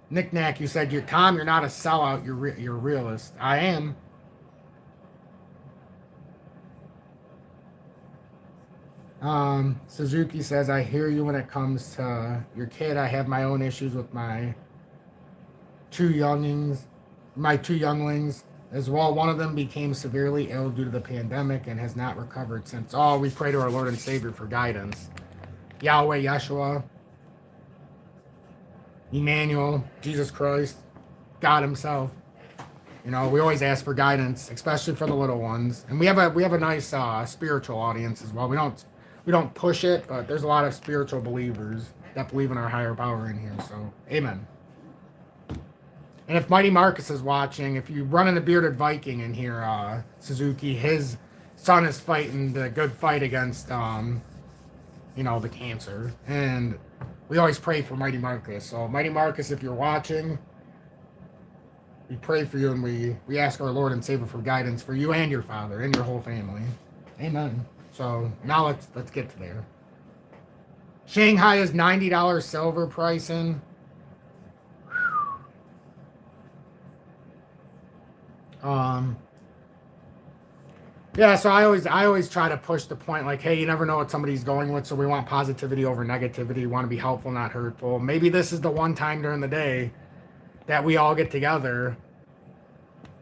Nick Knack, you said, Tom, you're not a sellout, you're a realist. I am. Suzuki says, I hear you when it comes to your kid. I have my own issues with my two younglings as well. One of them became severely ill due to the pandemic and has not recovered since. Oh, we pray to our Lord and Savior for guidance. Yahweh, Yeshua, Emmanuel, Jesus Christ, God himself. We always ask for guidance, especially for the little ones. And we have a nice spiritual audience as well. We don't push it, but there's a lot of spiritual believers that believe in our higher power in here. So, amen. And if Mighty Marcus is watching, if you run in a bearded Viking in here, Suzuki, his son is fighting the good fight against, the cancer. And we always pray for Mighty Marcus. So, Mighty Marcus, if you're watching, we pray for you, and we ask our Lord and Savior for guidance for you and your father and your whole family. Amen. So, now let's get to there. Shanghai is $90 silver pricing. Yeah, so I always try to push the point, like, hey, you never know what somebody's going with, so we want positivity over negativity. We want to be helpful, not hurtful. Maybe this is the one time during the day that we all get together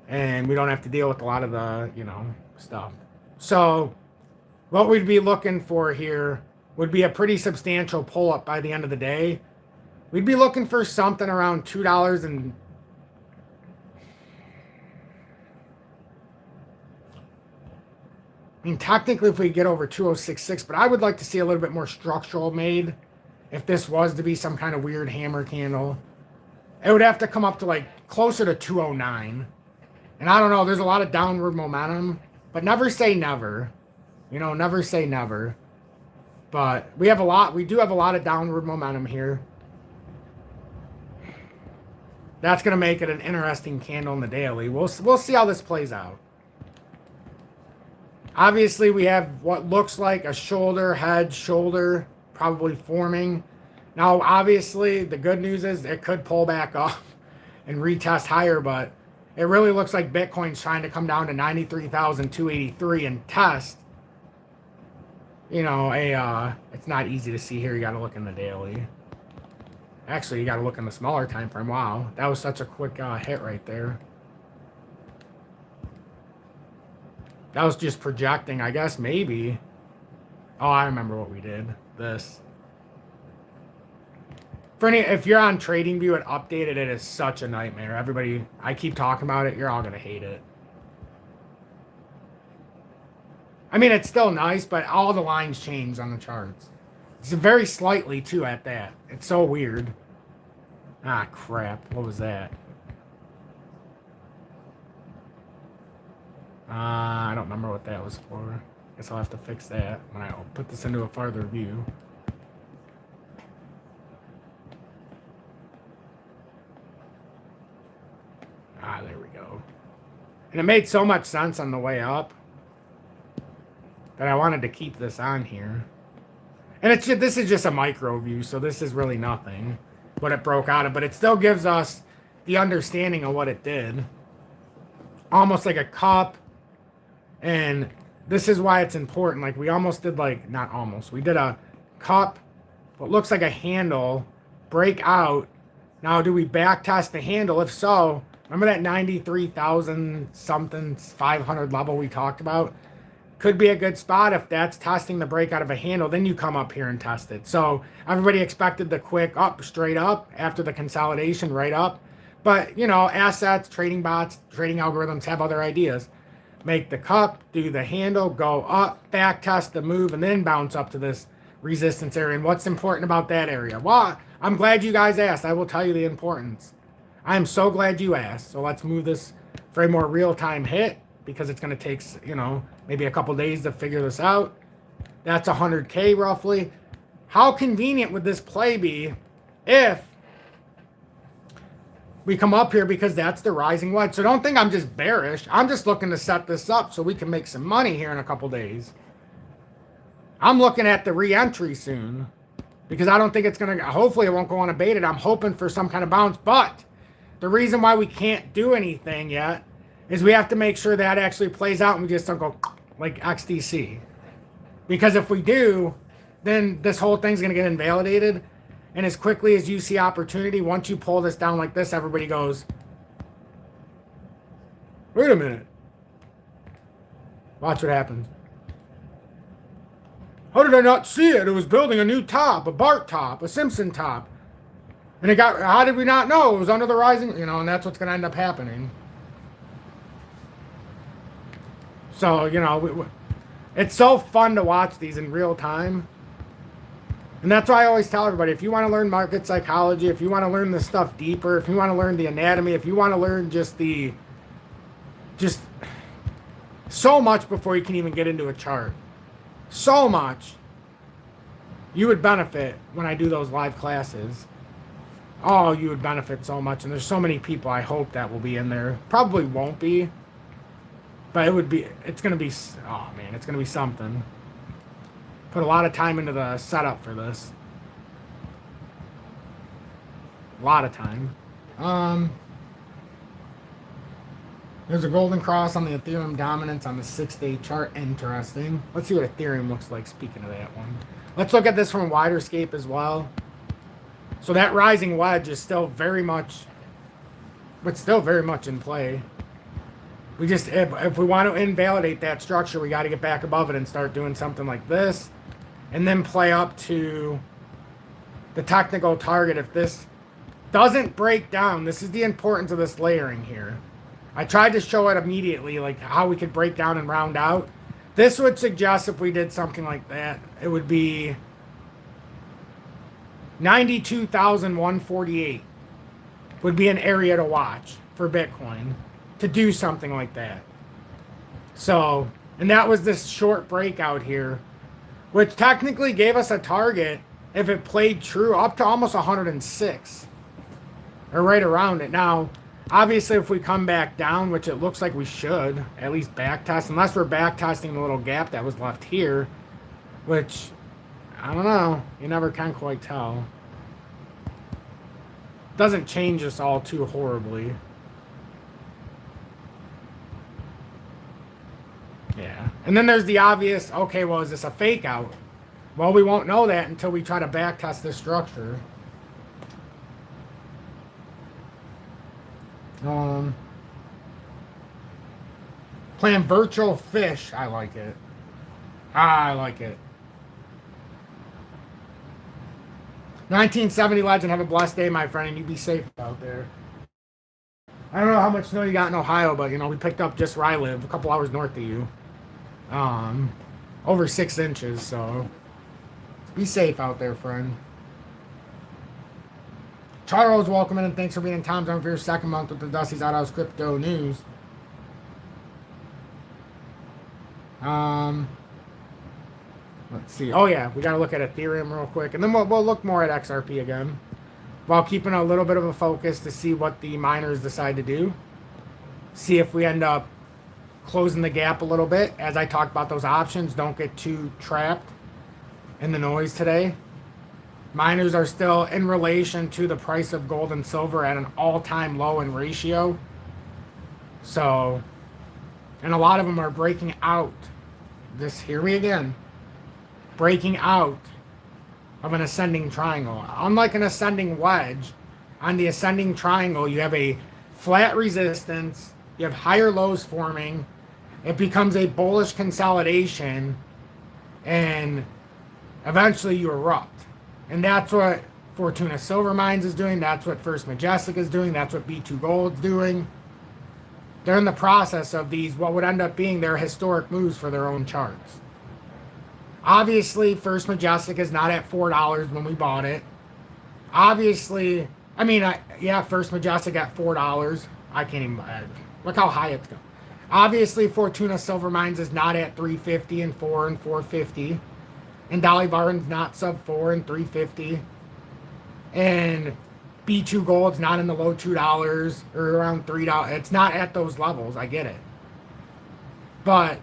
and we don't have to deal with a lot of the, stuff. So what we'd be looking for here would be a pretty substantial pull-up by the end of the day. We'd be looking for something around $2 and technically if we get over 206.6, but I would like to see a little bit more structural made if this was to be some kind of weird hammer candle. It would have to come up to like closer to 209. And I don't know, there's a lot of downward momentum, but never say never. Never say never. But we do have a lot of downward momentum here. That's going to make it an interesting candle in the daily. We'll see how this plays out. Obviously, we have what looks like a head, shoulder, probably forming. Now, obviously, the good news is it could pull back up and retest higher, but it really looks like Bitcoin's trying to come down to 93,283 and test. It's not easy to see here. You got to look in the daily. Actually, you got to look in the smaller time frame. Wow, that was such a quick hit right there. That was just projecting, I guess, maybe. Oh, I remember what we did. This. If you're on TradingView and updated, it is such a nightmare. Everybody, I keep talking about it. You're all going to hate it. I mean, it's still nice, but all the lines change on the charts. It's very slightly, too, at that. It's so weird. Ah, crap. What was that? I don't remember what that was for. Guess I'll have to fix that when I put this into a farther view. Ah, there we go. And it made so much sense on the way up that I wanted to keep this on here. And this is just a micro view, so this is really nothing what it broke out of, but it still gives us the understanding of what it did. Almost like a cup. And this is why it's important. Like we almost did, like not almost, we did a cup, what looks like a handle, break out. Now, do we back test the handle? If so, remember that 93,000 something 500 level we talked about? Could be a good spot if that's testing the breakout of a handle. Then you come up here and test it. So everybody expected the quick up, straight up after the consolidation, right up. But, you know, assets, trading bots, trading algorithms have other ideas. Make the cup, do the handle, go up, back test the move, and then bounce up to this resistance area. And what's important about that area? Well, I'm glad you guys asked. I will tell you the importance. I am so glad you asked. So let's move this for a more real-time hit, because it's going to take, you know, maybe a couple days to figure this out. That's 100K roughly. How convenient would this play be if we come up here, because that's the rising wedge? So don't think I'm just bearish. I'm just looking to set this up so we can make some money here in a couple days. I'm looking at the re-entry soon, because I don't think it's going to, hopefully it won't go unabated. I'm hoping for some kind of bounce, but the reason why we can't do anything yet is we have to make sure that actually plays out and we just don't go like XDC. Because if we do, then this whole thing's going to get invalidated. And as quickly as you see opportunity, once you pull this down like this, everybody goes, wait a minute. Watch what happens. How did I not see it? It was building a new top, a Bart top, a Simpson top. And it got, how did we not know? It was under the rising, you know, and that's what's going to end up happening. So, you know, it's so fun to watch these in real time. And that's why I always tell everybody, if you want to learn market psychology, if you want to learn this stuff deeper, if you want to learn the anatomy, if you want to learn just so much before you can even get into a chart, so much, you would benefit when I do those live classes. Oh, you would benefit so much. And there's so many people I hope that will be in there. Probably won't be. But it would be, it's going to be, oh man, it's going to be something. Put a lot of time into the setup for this. A lot of time. There's a golden cross on the Ethereum dominance on the 6-day chart. Interesting. Let's see what Ethereum looks like, speaking of that one. Let's look at this from a wider scape as well. So that rising wedge is still very much, but still very much in play. We just, if we want to invalidate that structure, we got to get back above it and start doing something like this. And then play up to the technical target. If this doesn't break down, this is the importance of this layering here. I tried to show it immediately, like how we could break down and round out. This would suggest if we did something like that, it would be 92,148 would be an area to watch for Bitcoin to do something like that. So, and that was this short breakout here, which technically gave us a target, if it played true, up to almost 106, or right around it. Now, obviously, if we come back down, which it looks like we should, at least back test, unless we're back testing the little gap that was left here, which, I don't know, you never can quite tell. Doesn't change us all too horribly. Yeah. And then there's the obvious, okay, well, is this a fake out? Well, we won't know that until we try to back test this structure. Playing virtual fish. I like it. I like it. 1970 legend. Have a blessed day, my friend, and you be safe out there. I don't know how much snow you got in Ohio, but, you know, we picked up just where I live, a couple hours north of you. Over 6 inches, so be safe out there, friend. Charles, welcome in, and thanks for being in Tom's on for your second month with the Dusty's Out House Crypto News. Let's see. Oh, yeah, we got to look at Ethereum real quick, and then we'll look more at XRP again, while keeping a little bit of a focus to see what the miners decide to do. See if we end up closing the gap a little bit. As I talked about those options, don't get too trapped in the noise today. Miners are still, in relation to the price of gold and silver, at an all-time low in ratio. So, and a lot of them are breaking out just hear me again, breaking out of an ascending triangle. Unlike an ascending wedge, on the ascending triangle, you have a flat resistance, you have higher lows forming, it becomes a bullish consolidation, and eventually you erupt. And that's what Fortuna Silver Mines is doing, that's what First Majestic is doing, that's what B2 Gold's doing. They're in the process of these, what would end up being their historic moves for their own charts. Obviously, First Majestic is not at $4 when we bought it. Obviously, yeah, First Majestic at $4. I can't even, look how high it's going. Obviously, Fortuna Silver Mines is not at $350 and $4 and $450. And Dolly Varden's not sub $4 and $350. And B2 Gold's not in the low $2 or around $3. It's not at those levels. I get it. But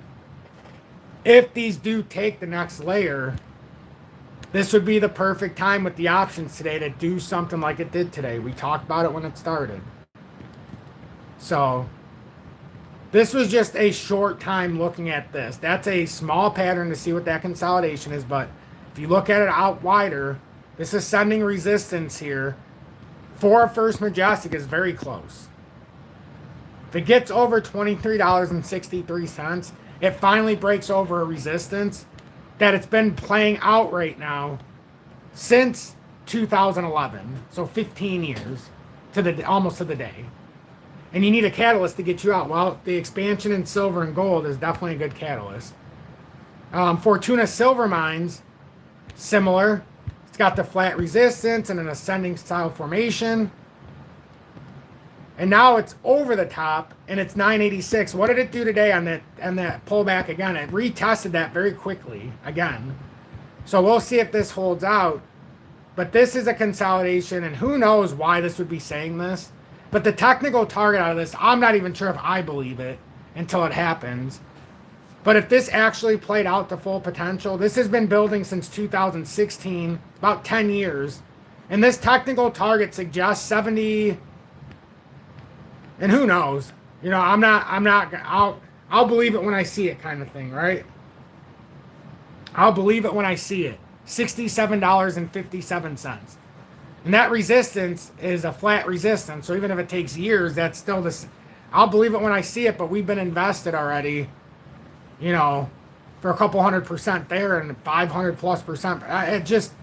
if these do take the next layer, this would be the perfect time with the options today to do something like it did today. We talked about it when it started. So this was just a short time looking at this. That's a small pattern to see what that consolidation is. But if you look at it out wider, this ascending resistance here for First Majestic is very close. If it gets over $23.63, it finally breaks over a resistance that it's been playing out right now since 2011. So 15 years to the almost to the day. And you need a catalyst to get you out. Well, the expansion in silver and gold is definitely a good catalyst. Fortuna Silver Mines, similar. It's got the flat resistance and an ascending style formation. And now it's over the top, and it's 986. What did it do today on that pullback again? It retested that very quickly again. So we'll see if this holds out. But this is a consolidation, and who knows why this would be saying this. But the technical target out of this, I'm not even sure if I believe it until it happens. But if this actually played out to full potential, this has been building since 2016, about 10 years. And this technical target suggests 70, and who knows? You know, I'll believe it when I see it kind of thing, right? I'll believe it when I see it. $67.57. And that resistance is a flat resistance. So even if it takes years, that's still this. I'll believe it when I see it, but we've been invested already, you know, for a couple 100% there and 500+%. It just,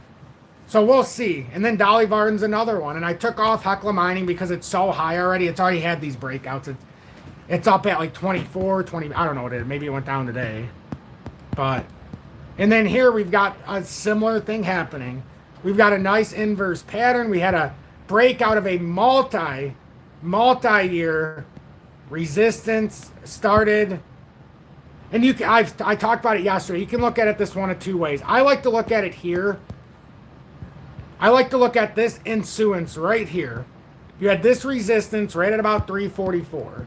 so we'll see. And then Dolly Varden's another one. And I took off Hecla Mining because it's so high already. It's already had these breakouts. It's up at like 24, 20. I don't know what it is. Maybe it went down today. But, and then here we've got a similar thing happening. We've got a nice inverse pattern. We had a breakout of a multi-year resistance started. And I talked about it yesterday. You can look at it this one of two ways. I like to look at it here. I like to look at this ensuance right here. You had this resistance right at about 344.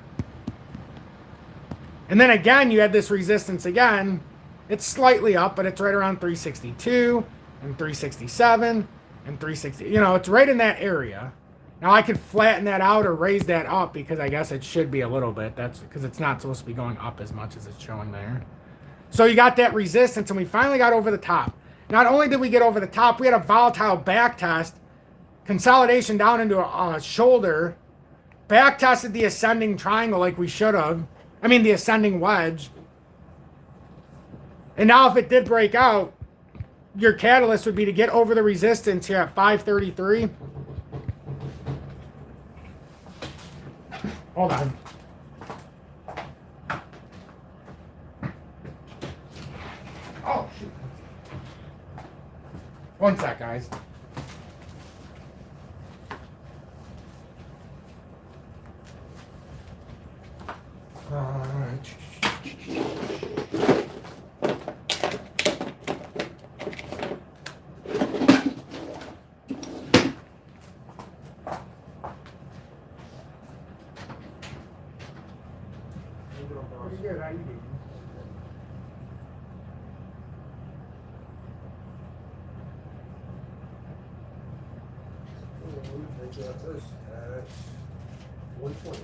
And then again, you had this resistance again. It's slightly up, but it's right around 362 and 367 and 360. You know, it's right in that area. Now I could flatten that out or raise that up because I guess it should be a little bit. That's because it's not supposed to be going up as much as it's showing there. So you got that resistance, and we finally got over the top. Not only did we get over the top, we had a volatile back test, consolidation down into a shoulder, back tested the ascending triangle like we should have. I mean, the ascending wedge. And now if it did break out, your catalyst would be to get over the resistance here at 533. Hold on. Oh, shoot. One sec, guys. Pretty good, how you doing? This at 120.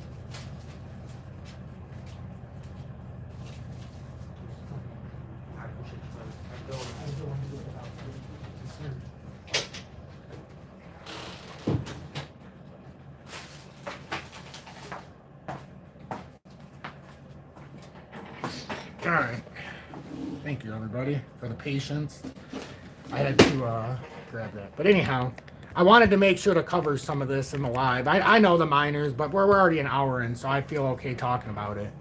right. Thank you, everybody, for the patience. I had to grab that. But anyhow, I wanted to make sure to cover some of this in the live. I know the miners, but we're already an hour in, so I feel okay talking about it.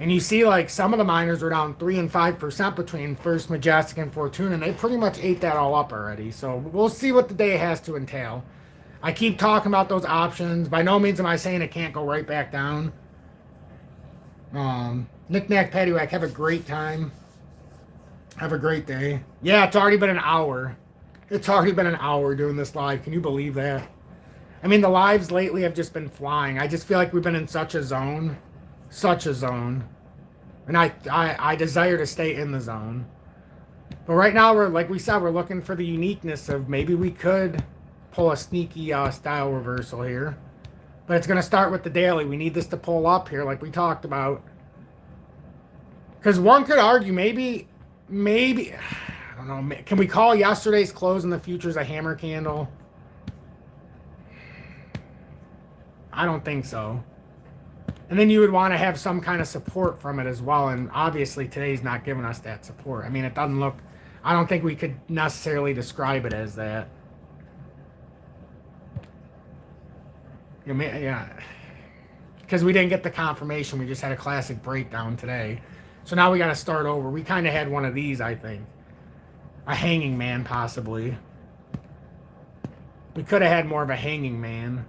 And you see, like, some of the miners are down 3 and 5% between First Majestic and Fortuna, and they pretty much ate that all up already. So we'll see what the day has to entail. I keep talking about those options. By no means am I saying it can't go right back down. Knick Knack Paddywhack, have a great time. Have a great day. Yeah, it's already been an hour. It's already been an hour doing this live. Can you believe that? I mean, the lives lately have just been flying. I just feel like we've been in such a zone. Such a zone. And I desire to stay in the zone. But right now, we're, like we said, we're looking for the uniqueness of maybe we could pull a sneaky style reversal here. But it's going to start with the daily. We need this to pull up here like we talked about. Because one could argue maybe, I don't know, can we call yesterday's close in the futures a hammer candle? I don't think so. And then you would want to have some kind of support from it as well. And obviously today's not giving us that support. I mean, it doesn't look, I don't think we could necessarily describe it as that. Yeah. Because we didn't get the confirmation. We just had a classic breakdown today. So now we got to start over. We kind of had one of these, I think. A hanging man, possibly. We could have had more of a hanging man.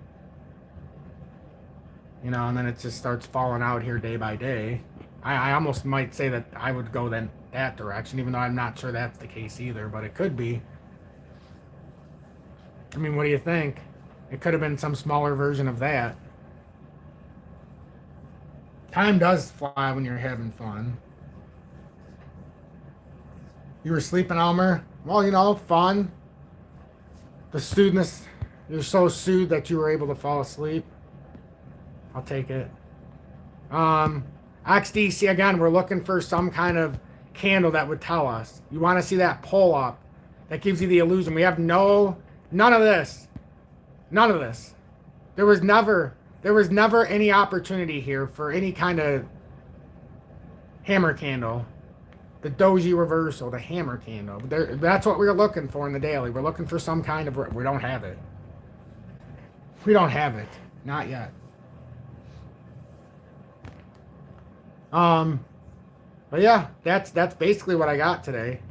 You know, and then it just starts falling out here day by day. I almost might say that I would go then that direction, even though I'm not sure that's the case either, but it could be. I mean, what do you think? It could have been some smaller version of that. Time does fly when you're having fun. You were sleeping, Elmer? Well, you know, fun. The soothness, you're so soothed that you were able to fall asleep. I'll take it. XDC, again, we're looking for some kind of candle that would tell us. You want to see that pull up. That gives you the illusion. We have none of this. None of this. There was never any opportunity here for any kind of hammer candle. The doji reversal, the hammer candle. That's what we were looking for in the daily. We're looking for some kind of, we don't have it. We don't have it. Not yet. But yeah, that's basically what I got today.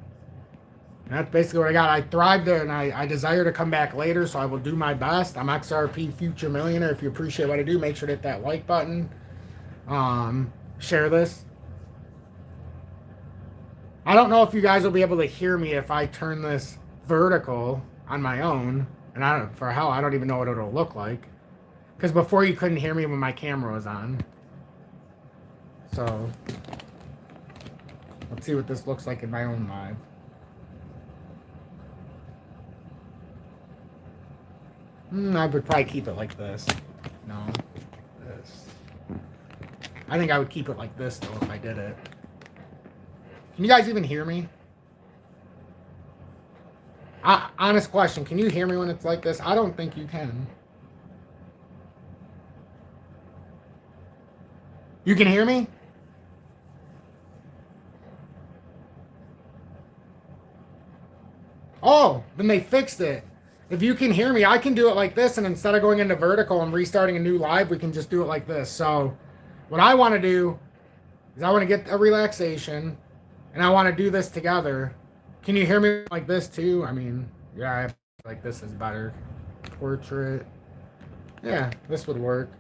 That's basically what I got. I thrived there, and I desire to come back later, so I will do my best. I'm XRP Future Millionaire. If you appreciate what I do, make sure to hit that like button. Share this. I don't know if you guys will be able to hear me if I turn this vertical on my own. And I don't even know what it'll look like. Because before you couldn't hear me when my camera was on. So, let's see what this looks like in my own live. I would probably keep it like this. No, this. I think I would keep it like this, though, if I did it. Can you guys even hear me? Honest question. Can you hear me when it's like this? I don't think you can. You can hear me? Oh, then they fixed it. If you can hear me, I can do it like this, and instead of going into vertical and restarting a new live, we can just do it like this. So what I want to do is I want to get a relaxation, and I want to do this together. Can you hear me like this too? I mean, yeah, I feel like this is better. Portrait. Yeah, this would work.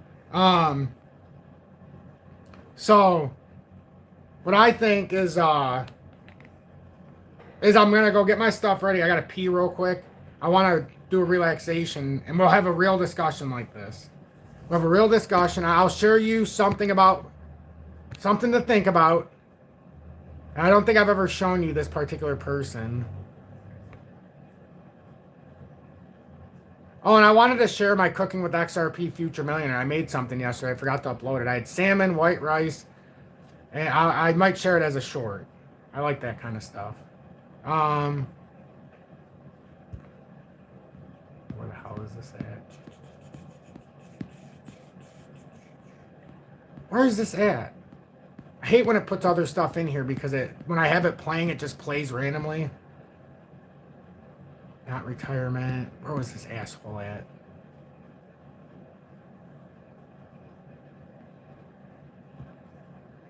So what I think is I'm gonna go get my stuff ready. I gotta pee real quick. I want to do a relaxation, and we'll have a real discussion like this. We'll have a real discussion. I'll share you something to think about. And I don't think I've ever shown you this particular person. Oh, and I wanted to share my cooking with XRP Future Millionaire. I made something yesterday. I forgot to upload it. I had salmon, white rice, and I might share it as a short. I like that kind of stuff. Where the hell is this at? Where is this at? I hate when it puts other stuff in here because when I have it playing, it just plays randomly. Not retirement. Where was this asshole at?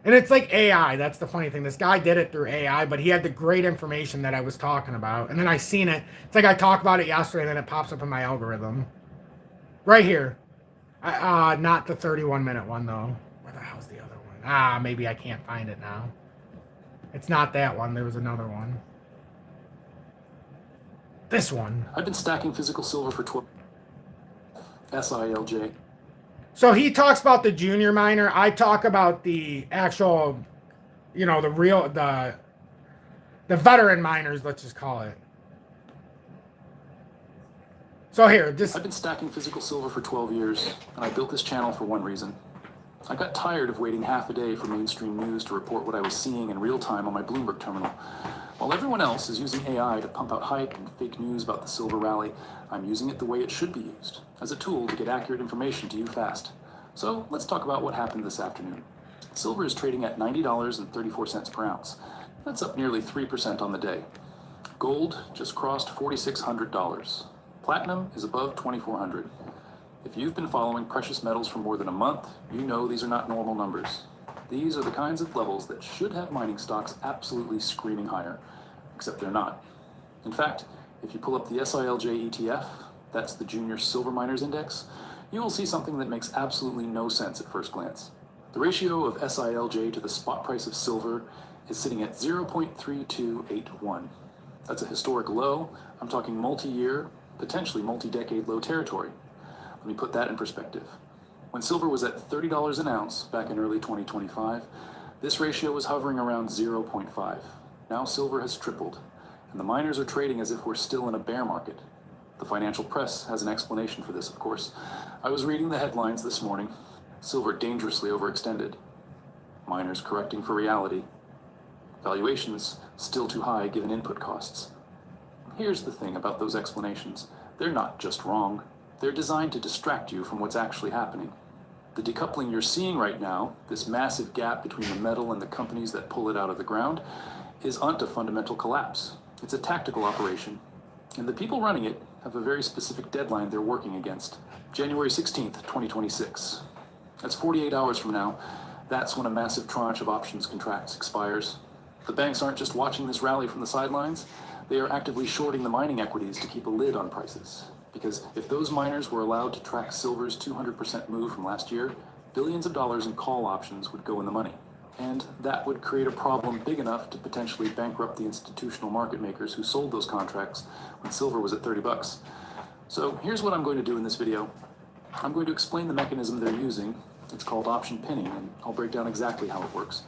And it's like AI. That's the funny thing. This guy did it through AI, but he had the great information that I was talking about. And then I seen it. It's like I talked about it yesterday, and then it pops up in my algorithm. Right here. Not the 31-minute one, though. Where the hell's the other one? Maybe I can't find it now. It's not that one. There was another one. This one. I've been stacking physical silver for 12. SILJ. So he talks about the junior miner. I talk about the actual, the veteran miners, let's just call it. So here, I've been stacking physical silver for 12 years, and I built this channel for one reason. I got tired of waiting half a day for mainstream news to report what I was seeing in real time on my Bloomberg terminal. While everyone else is using AI to pump out hype and fake news about the silver rally, I'm using it the way it should be used, as a tool to get accurate information to you fast. So let's talk about what happened this afternoon. Silver is trading at $90.34 per ounce. That's up nearly 3% on the day. Gold just crossed $4,600. Platinum is above $2,400. If you've been following precious metals for more than a month, you know these are not normal numbers. These are the kinds of levels that should have mining stocks absolutely screaming higher, except they're not. In fact, if you pull up the SILJ ETF, that's the Junior Silver Miners Index, you will see something that makes absolutely no sense at first glance. The ratio of SILJ to the spot price of silver is sitting at 0.3281. That's a historic low. I'm talking multi-year, potentially multi-decade low territory. Let me put that in perspective. When silver was at $30 an ounce back in early 2025, this ratio was hovering around 0.5. Now silver has tripled, and the miners are trading as if we're still in a bear market. The financial press has an explanation for this, of course. I was reading the headlines this morning. Silver dangerously overextended. Miners correcting for reality. Valuations still too high given input costs. Here's the thing about those explanations. They're not just wrong. They're designed to distract you from what's actually happening. The decoupling you're seeing right now, this massive gap between the metal and the companies that pull it out of the ground, isn't a fundamental collapse. It's a tactical operation. And the people running it have a very specific deadline they're working against. January 16th, 2026. That's 48 hours from now. That's when a massive tranche of options contracts expires. The banks aren't just watching this rally from the sidelines. They are actively shorting the mining equities to keep a lid on prices. Because if those miners were allowed to track silver's 200% move from last year, billions of dollars in call options would go in the money. And that would create a problem big enough to potentially bankrupt the institutional market makers who sold those contracts when silver was at 30 bucks. So here's what I'm going to do in this video. I'm going to explain the mechanism they're using. It's called option pinning, and I'll break down exactly how it works.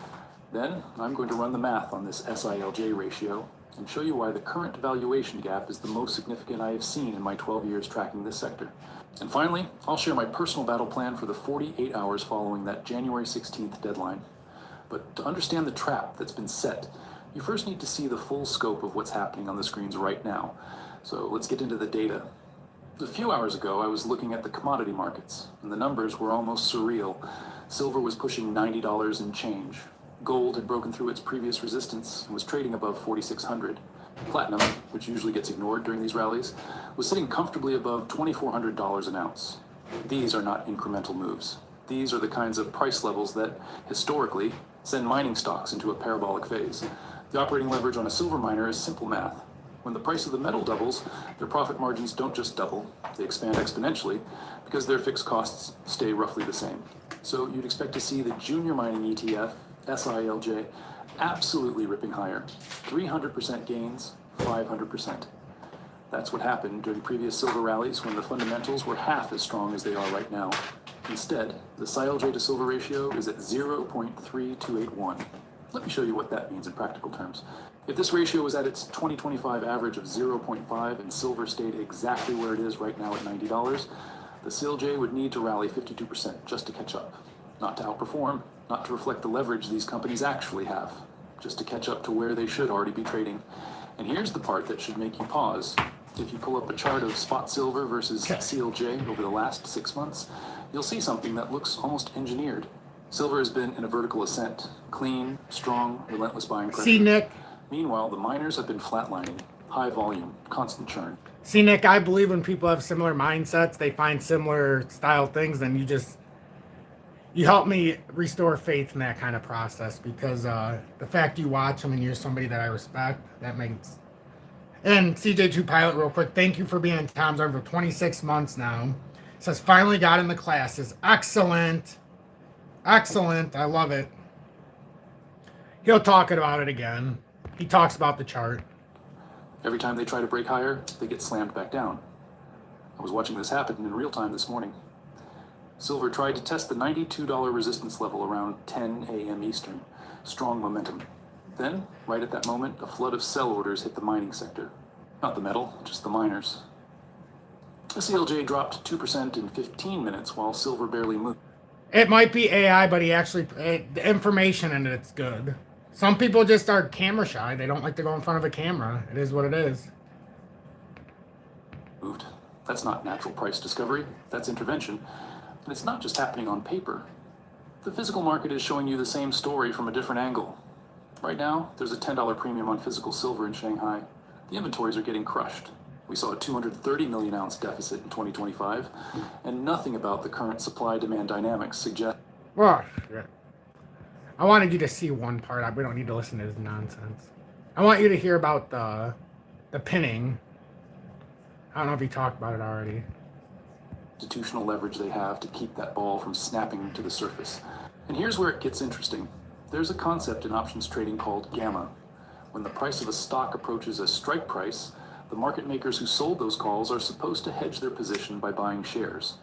Then I'm going to run the math on this SILJ ratio and show you why the current valuation gap is the most significant I have seen in my 12 years tracking this sector. And finally, I'll share my personal battle plan for the 48 hours following that January 16th deadline. But to understand the trap that's been set, you first need to see the full scope of what's happening on the screens right now. So let's get into the data. A few hours ago, I was looking at the commodity markets, and the numbers were almost surreal. Silver was pushing $90 and change. Gold had broken through its previous resistance and was trading above 4,600. Platinum, which usually gets ignored during these rallies, was sitting comfortably above $2,400 an ounce. These are not incremental moves. These are the kinds of price levels that, historically, send mining stocks into a parabolic phase. The operating leverage on a silver miner is simple math. When the price of the metal doubles, their profit margins don't just double, they expand exponentially because their fixed costs stay roughly the same. So you'd expect to see the junior mining ETF, SILJ, absolutely ripping higher. 300% gains, 500%. That's what happened during previous silver rallies when the fundamentals were half as strong as they are right now. Instead, the SILJ to silver ratio is at 0.3281. Let me show you what that means in practical terms. If this ratio was at its 2025 average of 0.5 and silver stayed exactly where it is right now at $90, the SILJ would need to rally 52% just to catch up. Not to outperform, not to reflect the leverage these companies actually have, just to catch up to where they should already be trading. And here's the part that should make you pause. If you pull up a chart of spot silver versus CLJ over the last 6 months, you'll see something that looks almost engineered. Silver has been in a vertical ascent, clean, strong, relentless buying pressure. See, Nick? Meanwhile, the miners have been flatlining, high volume, constant churn. See, Nick, I believe when people have similar mindsets, they find similar style things, then you help me restore faith in that kind of process, because the fact you watch them and you're somebody that I respect, that makes... And CJ2 Pilot, real quick, thank you for being in Tom's Arm for 26 months now. Says, finally got in the classes. Excellent. Excellent. I love it. He'll talk about it again. He talks about the chart. Every time they try to break higher, they get slammed back down. I was watching this happen in real time this morning. Silver tried to test the $92 resistance level around 10 a.m. Eastern. Strong momentum. Then, right at that moment, a flood of sell orders hit the mining sector. Not the metal, just the miners. The CLJ dropped 2% in 15 minutes while silver barely moved. It might be AI, but the information in it's good. Some people just are camera shy. They don't like to go in front of a camera. It is what it is. Moved. That's not natural price discovery. That's intervention. And it's not just happening on paper. The physical market is showing you the same story from a different angle. Right now, there's a $10 premium on physical silver in Shanghai. The inventories are getting crushed. We saw a 230 million ounce deficit in 2025, and nothing about the current supply-demand dynamics suggests... Well, shit. I wanted you to see one part. We don't need to listen to his nonsense. I want you to hear about the pinning. I don't know if he talked about it already. Institutional leverage they have to keep that ball from snapping to the surface. And here's where it gets interesting. There's a concept in options trading called gamma. When the price of a stock approaches a strike price, the market makers who sold those calls are supposed to hedge their position by buying shares.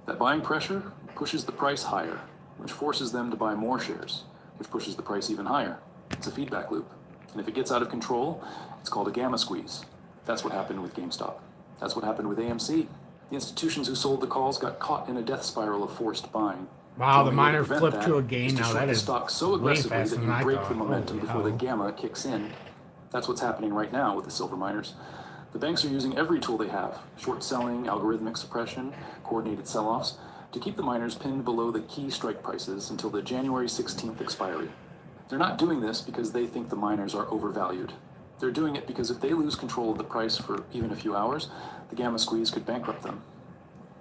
That buying pressure pushes the price higher, which forces them to buy more shares, which pushes the price even higher. It's a feedback loop. And if it gets out of control, it's called a gamma squeeze. That's what happened with GameStop. That's what happened with AMC. The institutions who sold the calls got caught in a death spiral of forced buying. Wow, the only way miner prevent flipped that to a is gain to now. short That the is stock so way aggressively faster that than you I break thought. the momentum Holy before the hell. gamma kicks in. That's what's happening right now with the silver miners. The banks are using every tool they have, short selling, algorithmic suppression, coordinated sell-offs, to keep the miners pinned below the key strike prices until the January 16th expiry. They're not doing this because they think the miners are overvalued. They're doing it because if they lose control of the price for even a few hours, the gamma squeeze could bankrupt them.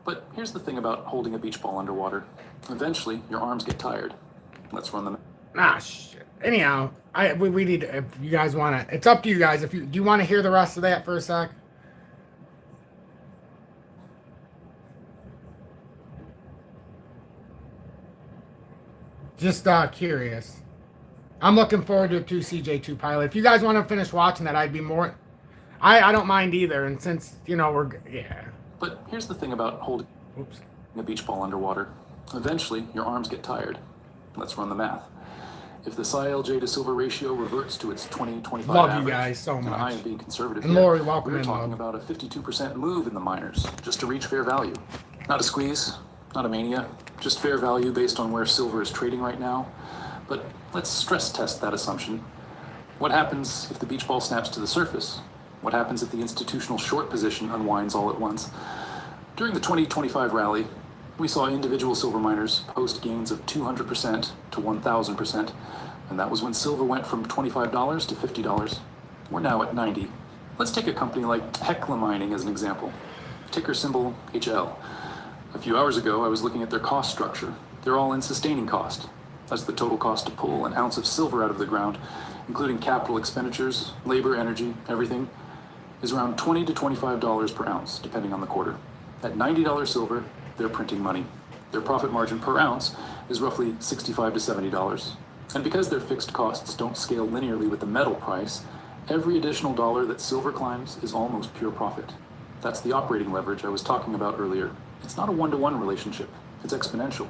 But here's the thing about holding a beach ball underwater. Eventually, your arms get tired. Let's run them. Ah, shit. Anyhow, we need to, if you guys want to, it's up to you guys. Do you want to hear the rest of that for a sec? Just curious. I'm looking forward to it too, CJ2 Pilot. If you guys want to finish watching that, I'd be more... I don't mind either. And since, yeah. But here's the thing about holding a beach ball underwater. Eventually, your arms get tired. Let's run the math. If the SILJ to silver ratio reverts to its 2025 Love average, you guys so and I much. am being conservative And here, Lori, welcome we're in, talking love. about a 52% move in the miners, just to reach fair value. Not a squeeze, not a mania, just fair value based on where silver is trading right now. But let's stress test that assumption. What happens if the beach ball snaps to the surface? What happens if the institutional short position unwinds all at once? During the 2025 rally, we saw individual silver miners post gains of 200% to 1,000%, and that was when silver went from $25 to $50. We're now at 90. Let's take a company like Hecla Mining as an example. Ticker symbol HL. A few hours ago, I was looking at their cost structure. They're all in sustaining cost. That's the total cost to pull an ounce of silver out of the ground, including capital expenditures, labor, energy, everything, is around $20 to $25 per ounce, depending on the quarter. At $90 silver, they're printing money. Their profit margin per ounce is roughly $65 to $70. And because their fixed costs don't scale linearly with the metal price, every additional dollar that silver climbs is almost pure profit. That's the operating leverage I was talking about earlier. It's not a one-to-one relationship, it's exponential.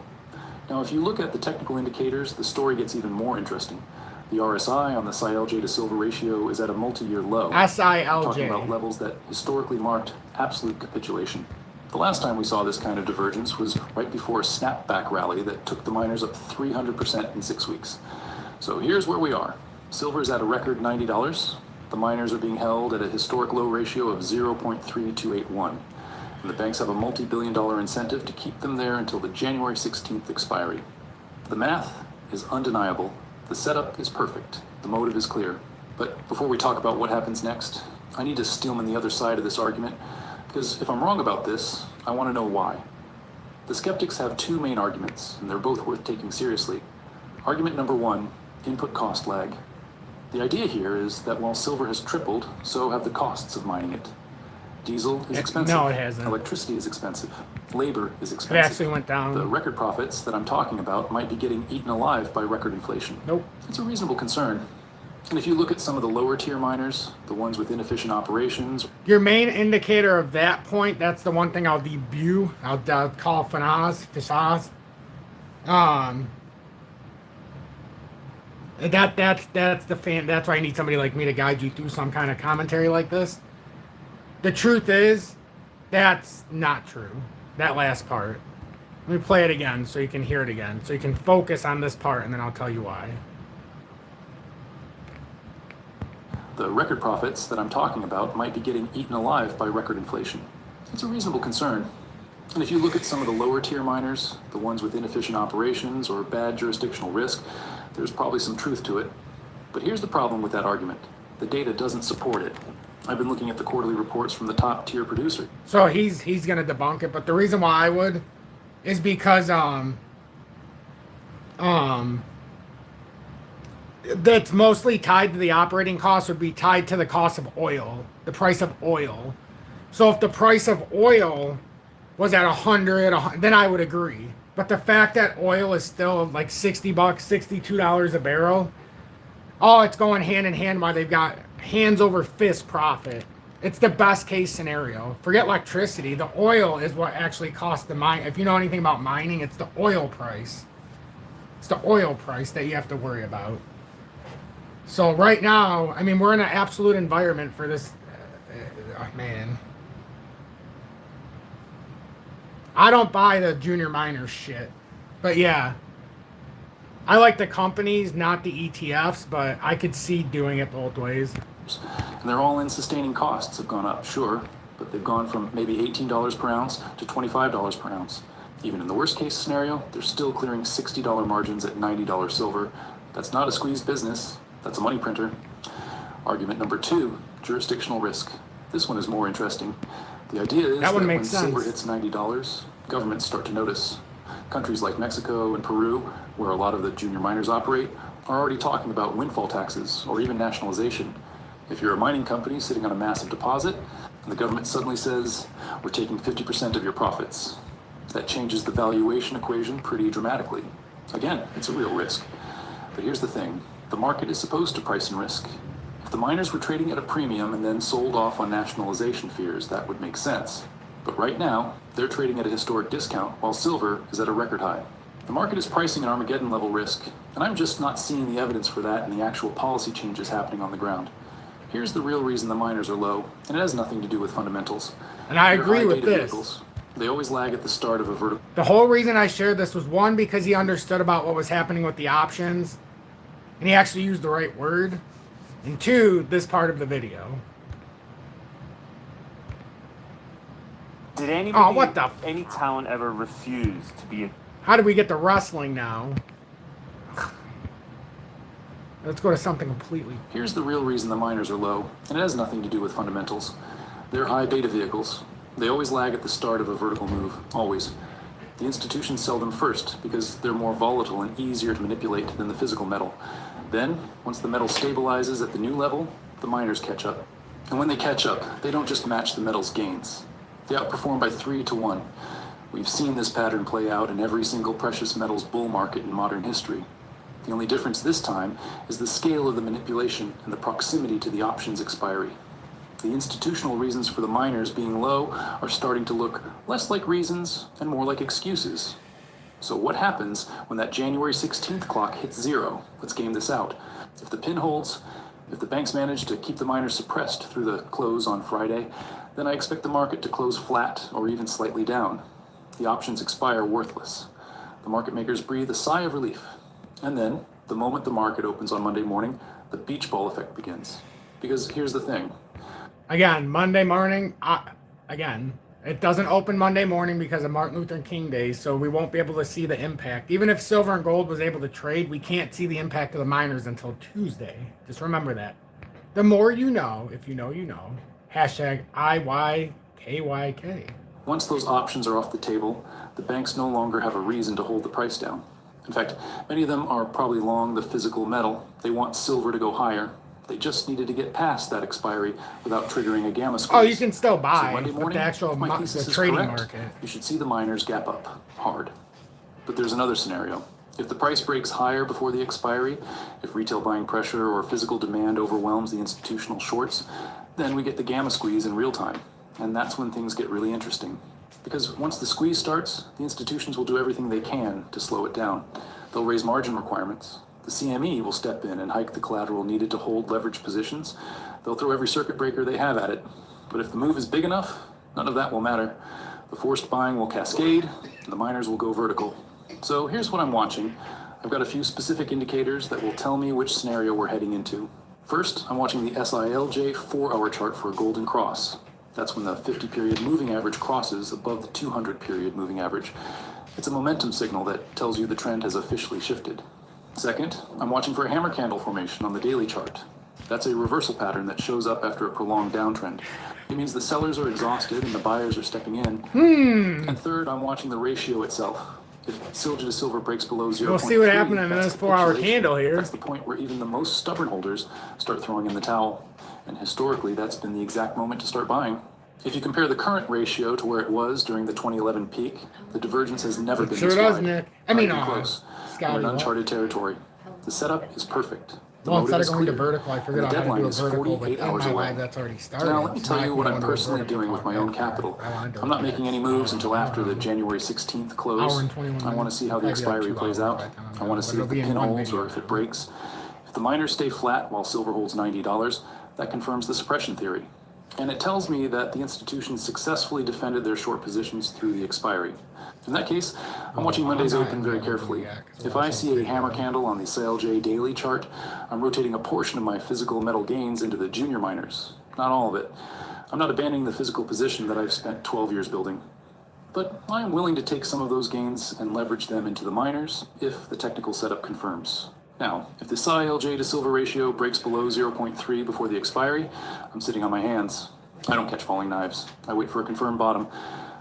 Now, if you look at the technical indicators, the story gets even more interesting. The RSI on the SILJ to silver ratio is at a multi-year low. Talking about SILJ. levels that historically marked absolute capitulation. The last time we saw this kind of divergence was right before a snapback rally that took the miners up 300% in 6 weeks. So here's where we are. Silver is at a record $90. The miners are being held at a historic low ratio of 0.3281. And the banks have a multi-billion-dollar incentive to keep them there until the January 16th expiry. The math is undeniable. The setup is perfect. The motive is clear. But before we talk about what happens next, I need to steelman the other side of this argument, because if I'm wrong about this, I want to know why. The skeptics have two main arguments, and they're both worth taking seriously. Argument number one, input cost lag. The idea here is that while silver has tripled, so have the costs of mining it. Diesel is expensive. No, it hasn't. Electricity is expensive. Labor is It expensive. actually went down. The record profits that I'm talking about might be getting eaten alive by record inflation. Nope. It's a reasonable concern. And if you look at some of the lower tier miners, the ones with inefficient operations, Your main indicator of that point, that's the one thing I'll debut. I'll call Fanaz. That's the fan. That's why I need somebody like me to guide you through some kind of commentary like this. The truth is, that's not true. That last part. Let me play it again so you can hear it again. So you can focus on this part, and then I'll tell you why. the record profits that I'm talking about might be getting eaten alive by record inflation. It's a reasonable concern. And if you look at some of the lower tier miners, the ones with inefficient operations or bad jurisdictional risk, there's probably some truth to it. But here's the problem with that argument. The data doesn't support it. I've been looking at the quarterly reports from the top tier producer. So he's gonna debunk it, but the reason why I would is because that's mostly tied to the operating costs, would be tied to the cost of oil, the price of oil. So if the price of oil was at 100, then I would agree. But the fact that oil is still like $60, $62 a barrel, oh, it's going hand in hand while they've got hands over fist profit. It's the best case scenario. Forget electricity. The oil is what actually costs the mine. If you know anything about mining, it's the oil price. It's the oil price that you have to worry about. So right now, I mean, we're in an absolute environment for this. Man. I don't buy the junior miners shit. But yeah. I like the companies, not the ETFs, but I could see doing it both ways. And their all-in sustaining costs have gone up, sure, but they've gone from maybe $18 per ounce to $25 per ounce. Even in the worst case scenario, they're still clearing $60 margins at $90 silver. That's not a squeezed business. That's a money printer. Argument number 2, jurisdictional risk. This one is more interesting. The idea is that when silver hits $90, governments start to notice. Countries like Mexico and Peru, where a lot of the junior miners operate, are already talking about windfall taxes or even nationalization. If you're a mining company sitting on a massive deposit, and the government suddenly says, we're taking 50% of your profits, that changes the valuation equation pretty dramatically. Again, it's a real risk. But here's the thing. The market is supposed to price in risk. If the miners were trading at a premium and then sold off on nationalization fears, that would make sense. But right now, they're trading at a historic discount while silver is at a record high. The market is pricing an Armageddon level risk, and I'm just not seeing the evidence for that in the actual policy changes happening on the ground. Here's the real reason the miners are low, and it has nothing to do with fundamentals. And I agree with this. Vehicles. They always lag at the start of a vertical. The whole reason I shared this was, one, because he understood about what was happening with the options, and he actually used the right word, and 2, this part of the video. Did anybody, what the any talent ever refuse to be? How did we get to wrestling now? Let's go to something completely. Here's the real reason the miners are low, and it has nothing to do with fundamentals. They're high beta vehicles. They always lag at the start of a vertical move, always. The institutions sell them first because they're more volatile and easier to manipulate than the physical metal. Then, once the metal stabilizes at the new level, the miners catch up. And when they catch up, they don't just match the metal's gains. They outperform by 3 to 1. We've seen this pattern play out in every single precious metals bull market in modern history. The only difference this time is the scale of the manipulation and the proximity to the options expiry. The institutional reasons for the miners being low are starting to look less like reasons and more like excuses. So what happens when that January 16th clock hits 0? Let's game this out. If the pin holds, if the banks manage to keep the miners suppressed through the close on Friday, then I expect the market to close flat or even slightly down. The options expire worthless. The market makers breathe a sigh of relief. And then, the moment the market opens on Monday morning, the beach ball effect begins. Because here's the thing. Again, Monday morning, It doesn't open Monday morning because of Martin Luther King Day, so we won't be able to see the impact. Even if silver and gold was able to trade, we can't see the impact of the miners until Tuesday. Just remember that. The more you know, if you know, you know. Hashtag IYKYK. Once those options are off the table, the banks no longer have a reason to hold the price down. In fact, many of them are probably long the physical metal. They want silver to go higher. They just needed to get past that expiry without triggering a gamma squeeze. Oh, you can still buy, So Monday but morning, the actual if my thesis the is trading correct, market. you should see the miners gap up hard. But there's another scenario. If the price breaks higher before the expiry, if retail buying pressure or physical demand overwhelms the institutional shorts, then we get the gamma squeeze in real time. And that's when things get really interesting. Because once the squeeze starts, the institutions will do everything they can to slow it down. They'll raise margin requirements. The CME will step in and hike the collateral needed to hold leverage positions. They'll throw every circuit breaker they have at it. But if the move is big enough, none of that will matter. The forced buying will cascade, and the miners will go vertical. So here's what I'm watching. I've got a few specific indicators that will tell me which scenario we're heading into. First, I'm watching the SILJ 4-hour chart for a golden cross. That's when the 50-period moving average crosses above the 200-period moving average. It's a momentum signal that tells you the trend has officially shifted. Second, I'm watching for a hammer candle formation on the daily chart. That's a reversal pattern that shows up after a prolonged downtrend. It means the sellers are exhausted and the buyers are stepping in. And third, I'm watching the ratio itself. If silver to silver breaks below 0.3, We'll see what happened in that's this 4-hour capitulation. candle here. That's the point where even the most stubborn holders start throwing in the towel. And historically, that's been the exact moment to start buying. If you compare the current ratio to where it was during the 2011 peak, the divergence has never been Sure this does, wide. Nick. Not even close. Scotty, We're in what? uncharted territory. The setup is perfect. The Well, motive instead of is going to clear, vertical, I and forget the how to deadline do a is vertical, but 48 in hours my away. life that's already started. Now, let me It's tell not you what going I'm to do a personally vertical doing with my own talk capital. after. I wanted to I'm not do making any it. moves until after the January 16th close. Hour and 21 I want to see how the minutes. Probably expiry like 2 plays hours out. by the time I'm I want done, to see but if the it'll be in pin one holds or video. if it breaks. If the miners stay flat while silver holds $90, that confirms the suppression theory. And it tells me that the institutions successfully defended their short positions through the expiry. In that case, I'm watching Monday's open very carefully. If I see a hammer candle on the SILJ daily chart, I'm rotating a portion of my physical metal gains into the junior miners. Not all of it. I'm not abandoning the physical position that I've spent 12 years building. But I am willing to take some of those gains and leverage them into the miners if the technical setup confirms. Now, if the SILJ to silver ratio breaks below 0.3 before the expiry, I'm sitting on my hands. I don't catch falling knives. I wait for a confirmed bottom.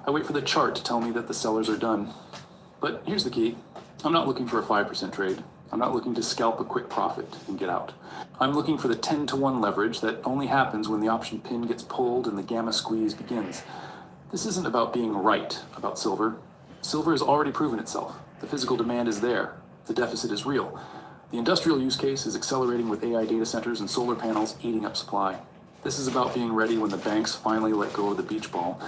I wait for the chart to tell me that the sellers are done. But here's the key. I'm not looking for a 5% trade. I'm not looking to scalp a quick profit and get out. I'm looking for the 10-to-1 leverage that only happens when the option pin gets pulled and the gamma squeeze begins. This isn't about being right about silver. Silver has already proven itself. The physical demand is there. The deficit is real. The industrial use case is accelerating with AI data centers and solar panels eating up supply. This is about being ready when the banks finally let go of the beach ball.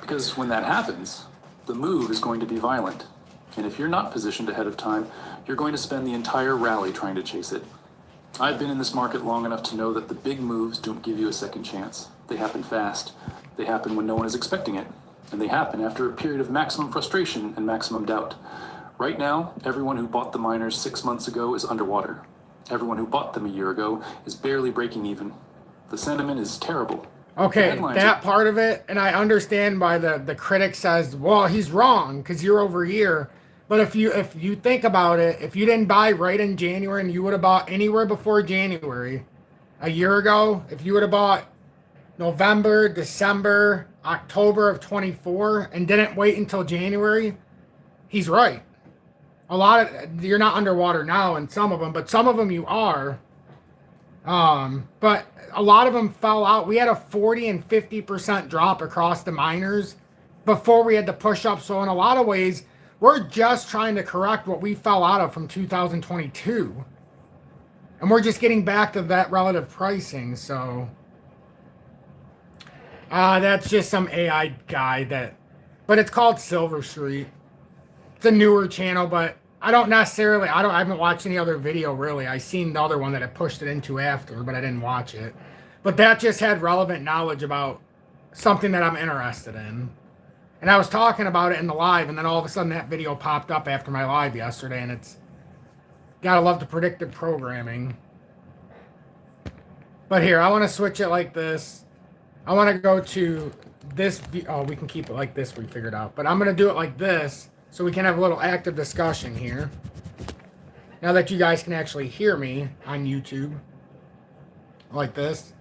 Because when that happens, the move is going to be violent. And if you're not positioned ahead of time, you're going to spend the entire rally trying to chase it. I've been in this market long enough to know that the big moves don't give you a second chance. They happen fast. They happen when no one is expecting it. And they happen after a period of maximum frustration and maximum doubt. Right now, everyone who bought the miners 6 months ago is underwater. Everyone who bought them a year ago is barely breaking even. The sentiment is terrible. Okay, that part of it, and I understand why the critic says, well, he's wrong because year over year. But if you think about it, if you didn't buy right in January and you would have bought anywhere before January a year ago, if you would have bought November, December, October of 24 and didn't wait until January, he's right. A lot of you're not underwater now in some of them, but some of them you are. But a lot of them fell out. We had a 40 and 50% drop across the miners before we had the push up. So in a lot of ways, we're just trying to correct what we fell out of from 2022. And we're just getting back to that relative pricing. So that's just some AI guy but it's called Silver Street. It's a newer channel, but I haven't watched any other video really. I seen the other one that I pushed it into after, but I didn't watch it. But that just had relevant knowledge about something that I'm interested in. And I was talking about it in the live, and then all of a sudden that video popped up after my live yesterday, and it's gotta love the predictive programming. But here, I want to switch it like this. I want to go to this, oh, we can keep it like this, we figured out. But I'm going to do it like this so we can have a little active discussion here. Now that you guys can actually hear me on YouTube. Like this.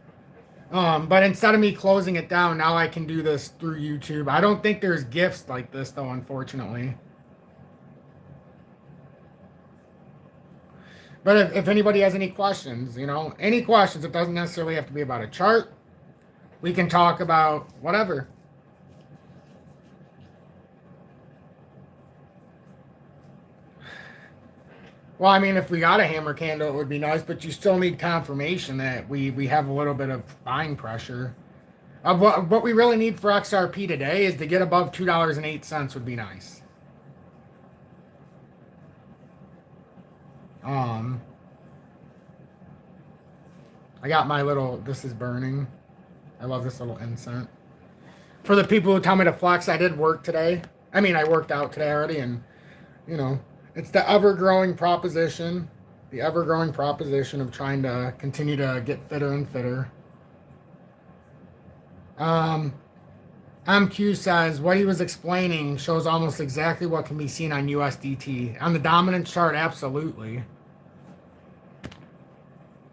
But instead of me closing it down, now I can do this through YouTube. I don't think there's GIFs like this, though, unfortunately. But if anybody has any questions, you know, any questions, it doesn't necessarily have to be about a chart. We can talk about whatever. Well, I mean, if we got a hammer candle, it would be nice, but you still need confirmation that we have a little bit of buying pressure. What we really need for XRP today is to get above $2.08 would be nice. I got my little, this is burning. I love this little incense. For the people who tell me to flex, I did work today. I mean, I worked out today already, and, you know, it's the ever-growing proposition. The ever-growing proposition of trying to continue to get fitter and fitter. MQ says, what he was explaining shows almost exactly what can be seen on USDT. On the dominant chart, absolutely.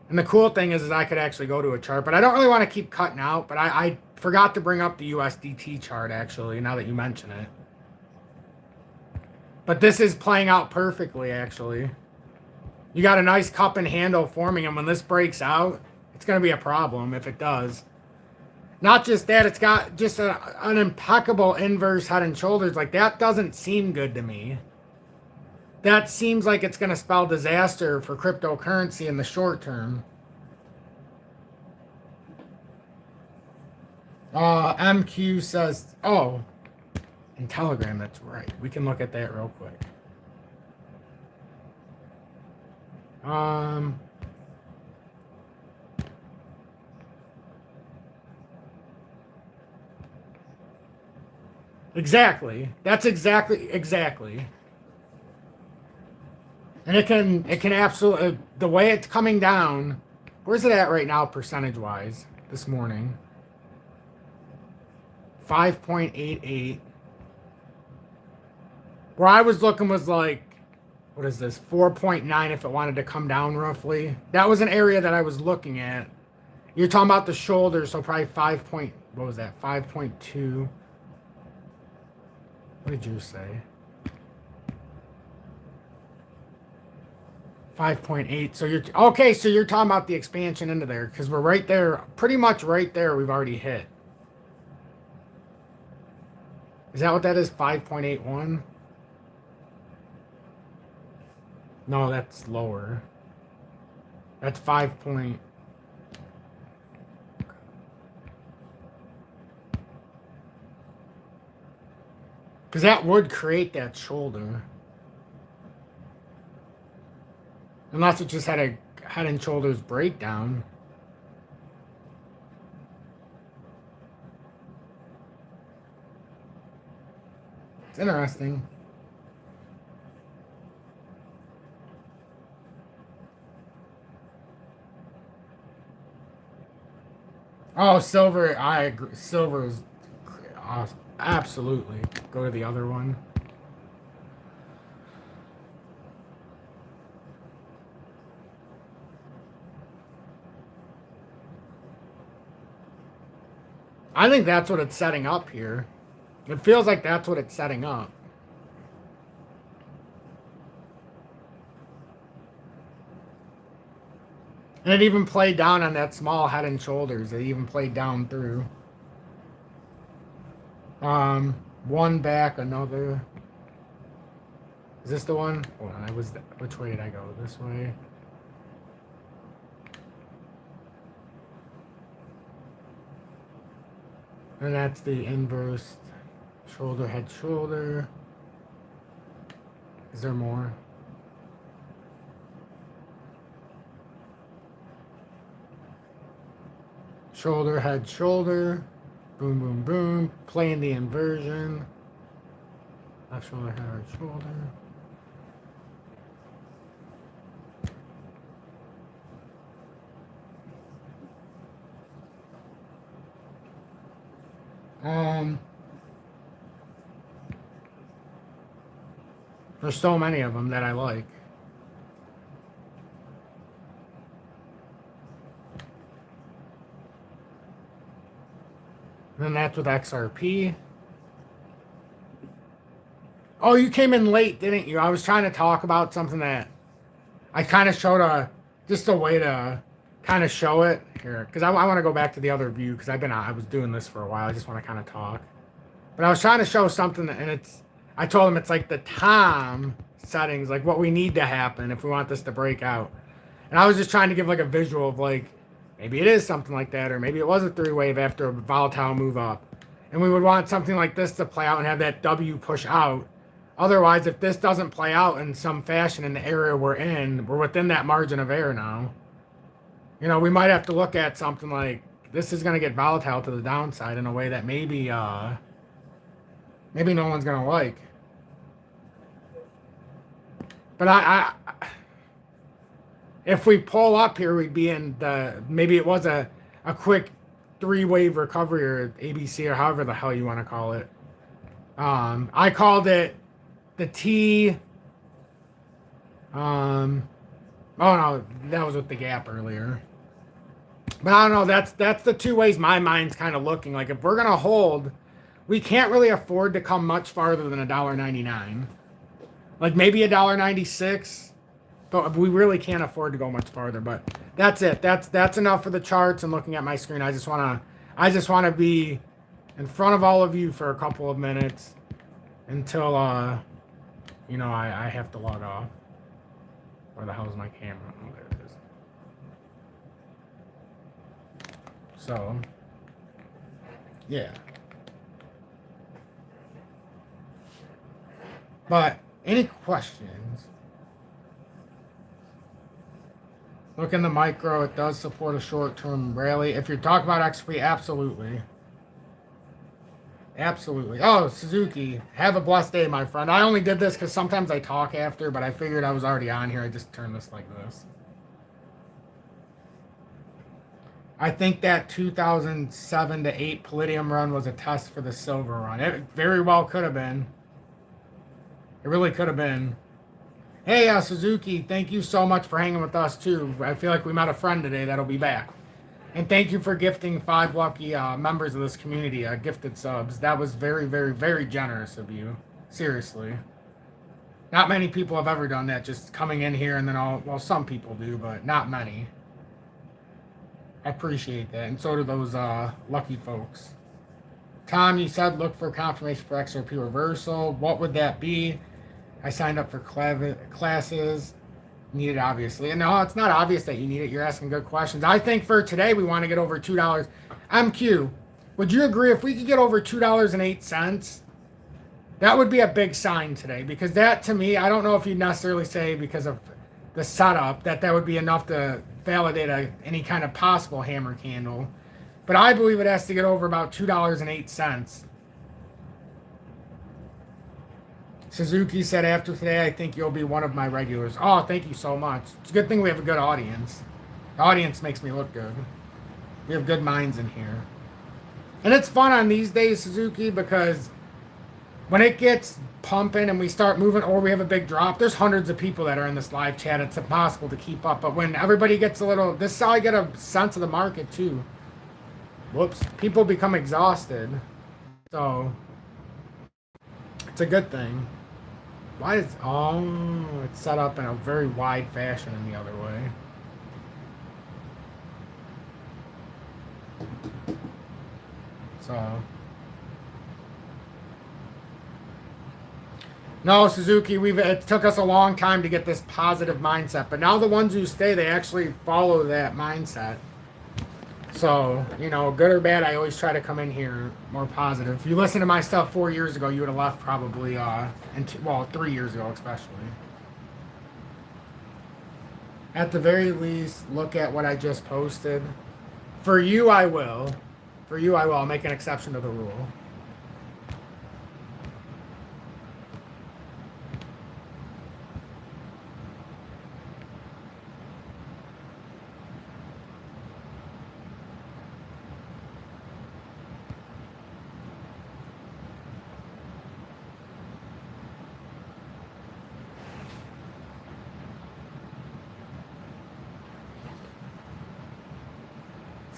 And the cool thing is I could actually go to a chart, but I don't really want to keep cutting out, but I forgot to bring up the USDT chart, actually, now that you mention it. But this is playing out perfectly, actually. You got a nice cup and handle forming, and when this breaks out, it's going to be a problem if it does. Not just that, it's got just an impeccable inverse head and shoulders. Like, that doesn't seem good to me. That seems like it's going to spell disaster for cryptocurrency in the short term. MQ says, oh, in Telegram, that's right. We can look at that real quick. Exactly. That's exactly. And it can absolutely, the way it's coming down, where's it at right now percentage-wise this morning? 5.88. Where I was looking was like, what is this? 4.9 if it wanted to come down roughly. That was an area that I was looking at. You're talking about the shoulder, so probably 5 point, what was that? 5.2. What did you say? 5.8. So you're okay. So you're talking about the expansion into there because we're right there, pretty much right there. We've already hit. Is that what that is? 5.81. No, that's lower. That's 5 point. Because that would create that shoulder. Unless it just had a head and shoulders breakdown. It's interesting. Oh, silver. I agree. Silver is awesome. Absolutely. Go to the other one. I think that's what it's setting up here. It feels like that's what it's setting up. And it even played down on that small head and shoulders. It even played down through. One back, another. Is this the one? Hold on, which way did I go? This way. And that's the inverse shoulder, head, shoulder. Is there more? Shoulder, head, shoulder. Boom, boom, boom. Playing the inversion. Left shoulder, head, right shoulder. There's so many of them that I like. And then that's with XRP. Oh, you came in late, didn't you? I was trying to talk about something that I kind of showed just a way to kind of show it here. Because I want to go back to the other view because I was doing this for a while. I just want to kind of talk. But I was trying to show something and I told him it's like the time settings, like what we need to happen if we want this to break out. And I was just trying to give like a visual of like, maybe it is something like that, or maybe it was a 3-wave after a volatile move up. And we would want something like this to play out and have that W push out. Otherwise, if this doesn't play out in some fashion in the area we're in, we're within that margin of error now. You know, we might have to look at something like this is going to get volatile to the downside in a way that maybe no one's going to like. But if we pull up here, we'd be in maybe it was a quick 3-wave recovery or ABC or however the hell you want to call it. I called it the T. Oh no, that was with the gap earlier. But I don't know. That's the 2 ways my mind's kind of looking. Like if we're gonna hold, we can't really afford to come much farther than $1.99. Like maybe $1.96. But we really can't afford to go much farther. But that's it. That's enough for the charts and looking at my screen. I just wanna be in front of all of you for a couple of minutes until I have to log off. Where the hell is my camera? Oh, there it is. So yeah. But any questions? Look in the micro, it does support a short-term rally. If you're talking about XP, absolutely. Absolutely. Oh, Suzuki, have a blessed day, my friend. I only did this because sometimes I talk after, but I figured I was already on here. I just turned this like this. I think that 2007 to 8 Palladium run was a test for the silver run. It very well could have been. It really could have been. Hey, Suzuki, thank you so much for hanging with us, too. I feel like we met a friend today that'll be back. And thank you for gifting 5 lucky members of this community gifted subs. That was very, very, very generous of you. Seriously. Not many people have ever done that, just coming in here and then well, some people do, but not many. I appreciate that, and so do those lucky folks. Tom, you said look for confirmation for XRP reversal. What would that be? I signed up for classes. Need it, obviously. And no, it's not obvious that you need it. You're asking good questions. I think for today, we want to get over $2. MQ, would you agree if we could get over $2.08? That would be a big sign today. Because that, to me, I don't know if you'd necessarily say because of the setup that would be enough to validate any kind of possible hammer candle. But I believe it has to get over about $2.08. Suzuki said after today, I think you'll be one of my regulars. Oh, thank you so much. It's a good thing we have a good audience. The audience makes me look good. We have good minds in here. And it's fun on these days, Suzuki, because when it gets pumping and we start moving or we have a big drop, there's hundreds of people that are in this live chat. It's impossible to keep up. But when everybody gets a little... This is how I get a sense of the market, too. Whoops. People become exhausted. So... It's a good thing. Why is... Oh, it's set up in a very wide fashion in the other way. So... No, Suzuki, it took us a long time to get this positive mindset. But now the ones who stay, they actually follow that mindset. So, you know, good or bad, I always try to come in here more positive. If you listen to my stuff 4 years ago, you would have left probably, 3 years ago especially. At the very least, look at what I just posted. For you, I will. For you, I will. I'll make an exception to the rule.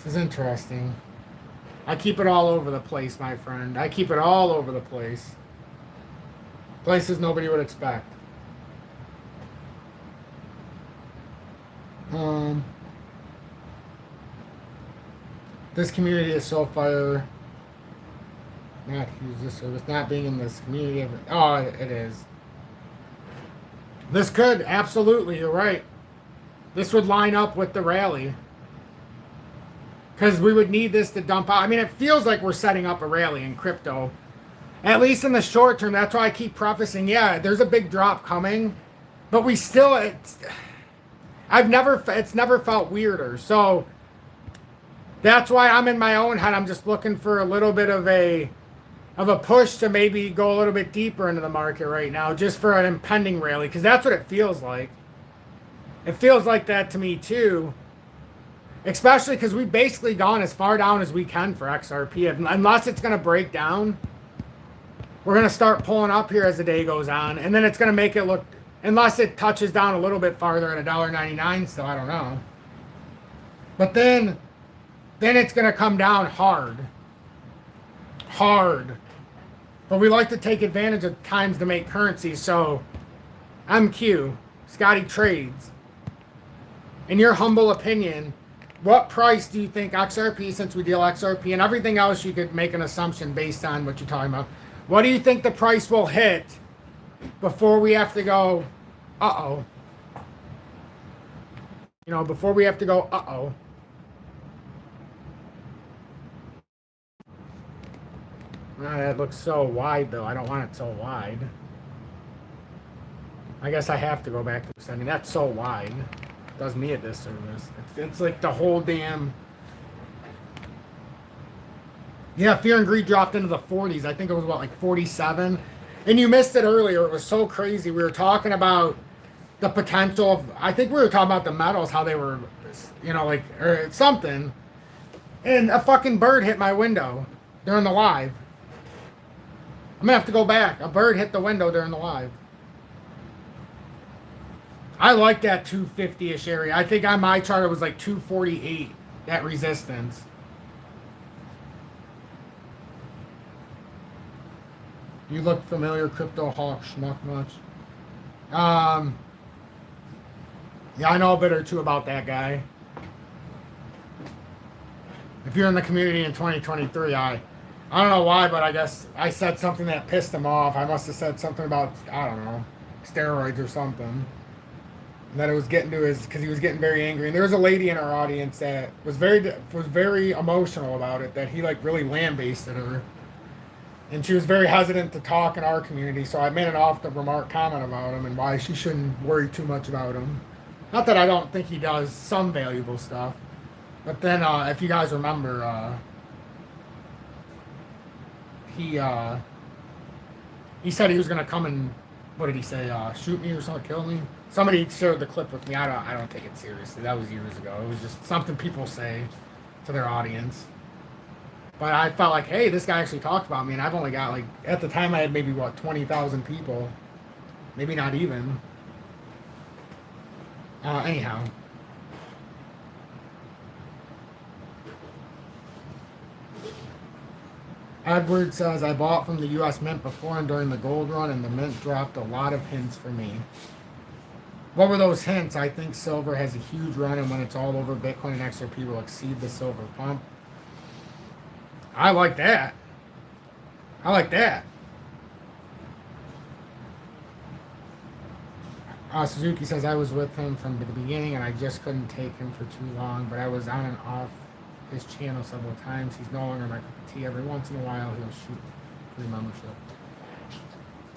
This is interesting. I keep it all over the place, my friend. I keep it all over the place. Places nobody would expect. This community is so fire. Not use this service. Not being in this community. Oh, it is. This could, absolutely, you're right. This would line up with the rally. Because we would need this to dump out. I mean, it feels like we're setting up a rally in crypto. At least in the short term. That's why I keep prefacing, yeah, there's a big drop coming. But we still, it's never felt weirder. So that's why I'm in my own head. I'm just looking for a little bit of a push to maybe go a little bit deeper into the market right now, just for an impending rally, because that's what it feels like. It feels like that to me too, especially because we've basically gone as far down as we can for XRP. Unless it's going to break down, we're going to start pulling up here as the day goes on, and then it's going to make it look, unless it touches down a little bit farther at $1.99 still, I don't know. But then it's going to come down hard. But we like to take advantage of times to make currency. So MQ, Scotty Trades, in your humble opinion, what price do you think XRP, since we deal XRP and everything else, you could make an assumption based on what you're talking about. What do you think the price will hit before we have to go, uh-oh? You know, before we have to go, uh-oh. That looks so wide, though. I don't want it so wide. I guess I have to go back to the. I mean, that's so wide. It does me a disservice. It's like the whole damn. Yeah, Fear and Greed dropped into the 40s. I think it was, what, like 47? And you missed it earlier. It was so crazy. We were talking about the potential of. I think we were talking about the metals, how they were, you know, like, or something. And a fucking bird hit my window during the live. I'm going to have to go back. A bird hit the window during the live. I like that 250-ish area. I think on my chart it was like 248, that resistance. You look familiar, Crypto Hawk Schmuck much? Yeah, I know a bit or two about that guy. If you're in the community in 2023, I don't know why, but I guess I said something that pissed him off. I must have said something about, I don't know, steroids or something. And that it was getting to his, because he was getting very angry. And there was a lady in our audience that was very emotional about it, that he like really lambasted her. And she was very hesitant to talk in our community, so I made an off-the-remark comment about him and why she shouldn't worry too much about him. Not that I don't think he does some valuable stuff. But then, if you guys remember, he said he was gonna come and, what did he say? Shoot me or something, kill me. Somebody shared the clip with me. I don't take it seriously. That was years ago. It was just something people say to their audience. But I felt like, hey, this guy actually talked about me, and I've only got like, at the time I had maybe 20,000 people, maybe not even. Anyhow. Edward says, I bought from the U.S. Mint before and during the gold run, and the Mint dropped a lot of hints for me. What were those hints? I think silver has a huge run, and when it's all over, Bitcoin and XRP will exceed the silver pump. I like that. Suzuki says, I was with him from the beginning, and I just couldn't take him for too long, but I was on and off his channel several times. He's no longer my cup of tea. Every once in a while, he'll shoot free membership.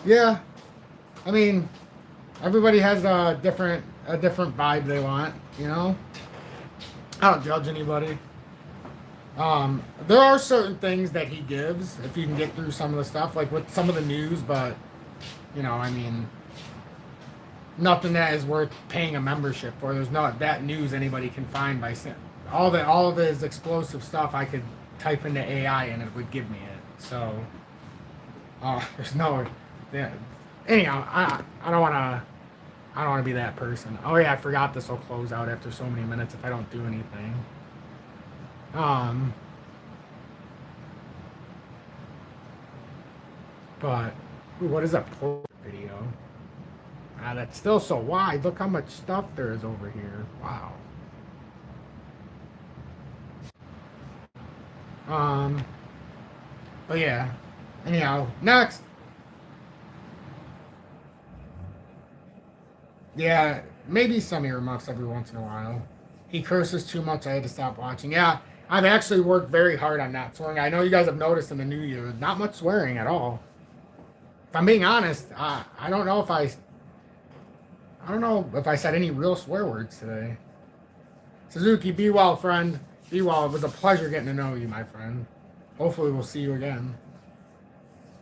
Yeah, I mean, everybody has a different vibe they want, you know. I don't judge anybody. There are certain things that he gives if you can get through some of the stuff, like with some of the news, but you know, I mean, nothing that is worth paying a membership for. There's not that news anybody can find by all of his explosive stuff. I could type into AI and it would give me it. So there's no. Yeah. Anyhow, I don't want to be that person. Oh yeah, I forgot this will close out after so many minutes if I don't do anything. Um, but ooh, what is that pork video? Ah, that's still so wide. Look how much stuff there is over here. Wow. But yeah. Anyhow, next. Yeah, maybe some earmuffs every once in a while. He curses too much. I had to stop watching. Yeah, I've actually worked very hard on not swearing. I know you guys have noticed in the new year, not much swearing at all. If I'm being honest, I don't know if I don't know if I said any real swear words today. Suzuki, be well, friend. Be well. It was a pleasure getting to know you, my friend. Hopefully we'll see you again.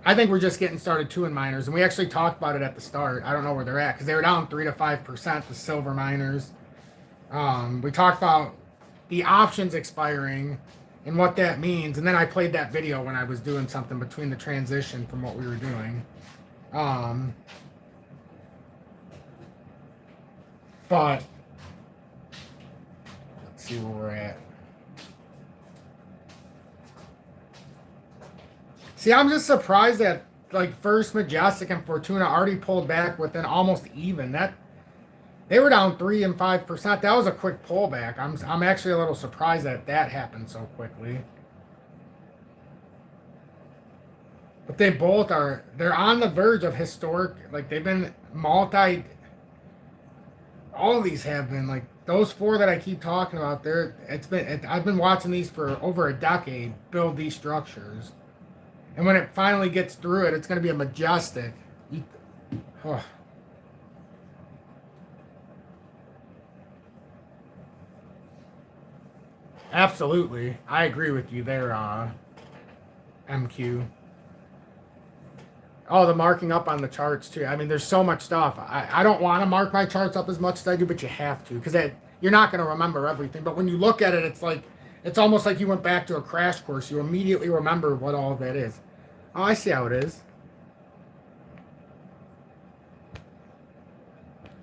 I think we're just getting started too in miners, and we actually talked about it at the start. I don't know where they're at because they were down 3 to 5%. The silver miners. We talked about the options expiring and what that means, and then I played that video when I was doing something between the transition from what we were doing. But let's see where we're at. See, I'm just surprised that like First Majestic and Fortuna already pulled back within almost even. That they were down 3 and 5%. That was a quick pullback. I'm actually a little surprised that happened so quickly. But they both they're on the verge of historic. Like they've been all of these have been like those 4 that I keep talking about. I've been watching these for over a decade build these structures. And when it finally gets through it, it's going to be a majestic. Oh. Absolutely. I agree with you there, MQ. Oh, the marking up on the charts, too. I mean, there's so much stuff. I don't want to mark my charts up as much as I do, but you have to. Because you're not going to remember everything. But when you look at it, it's almost like you went back to a crash course. You immediately remember what all of that is. Oh, I see how it is.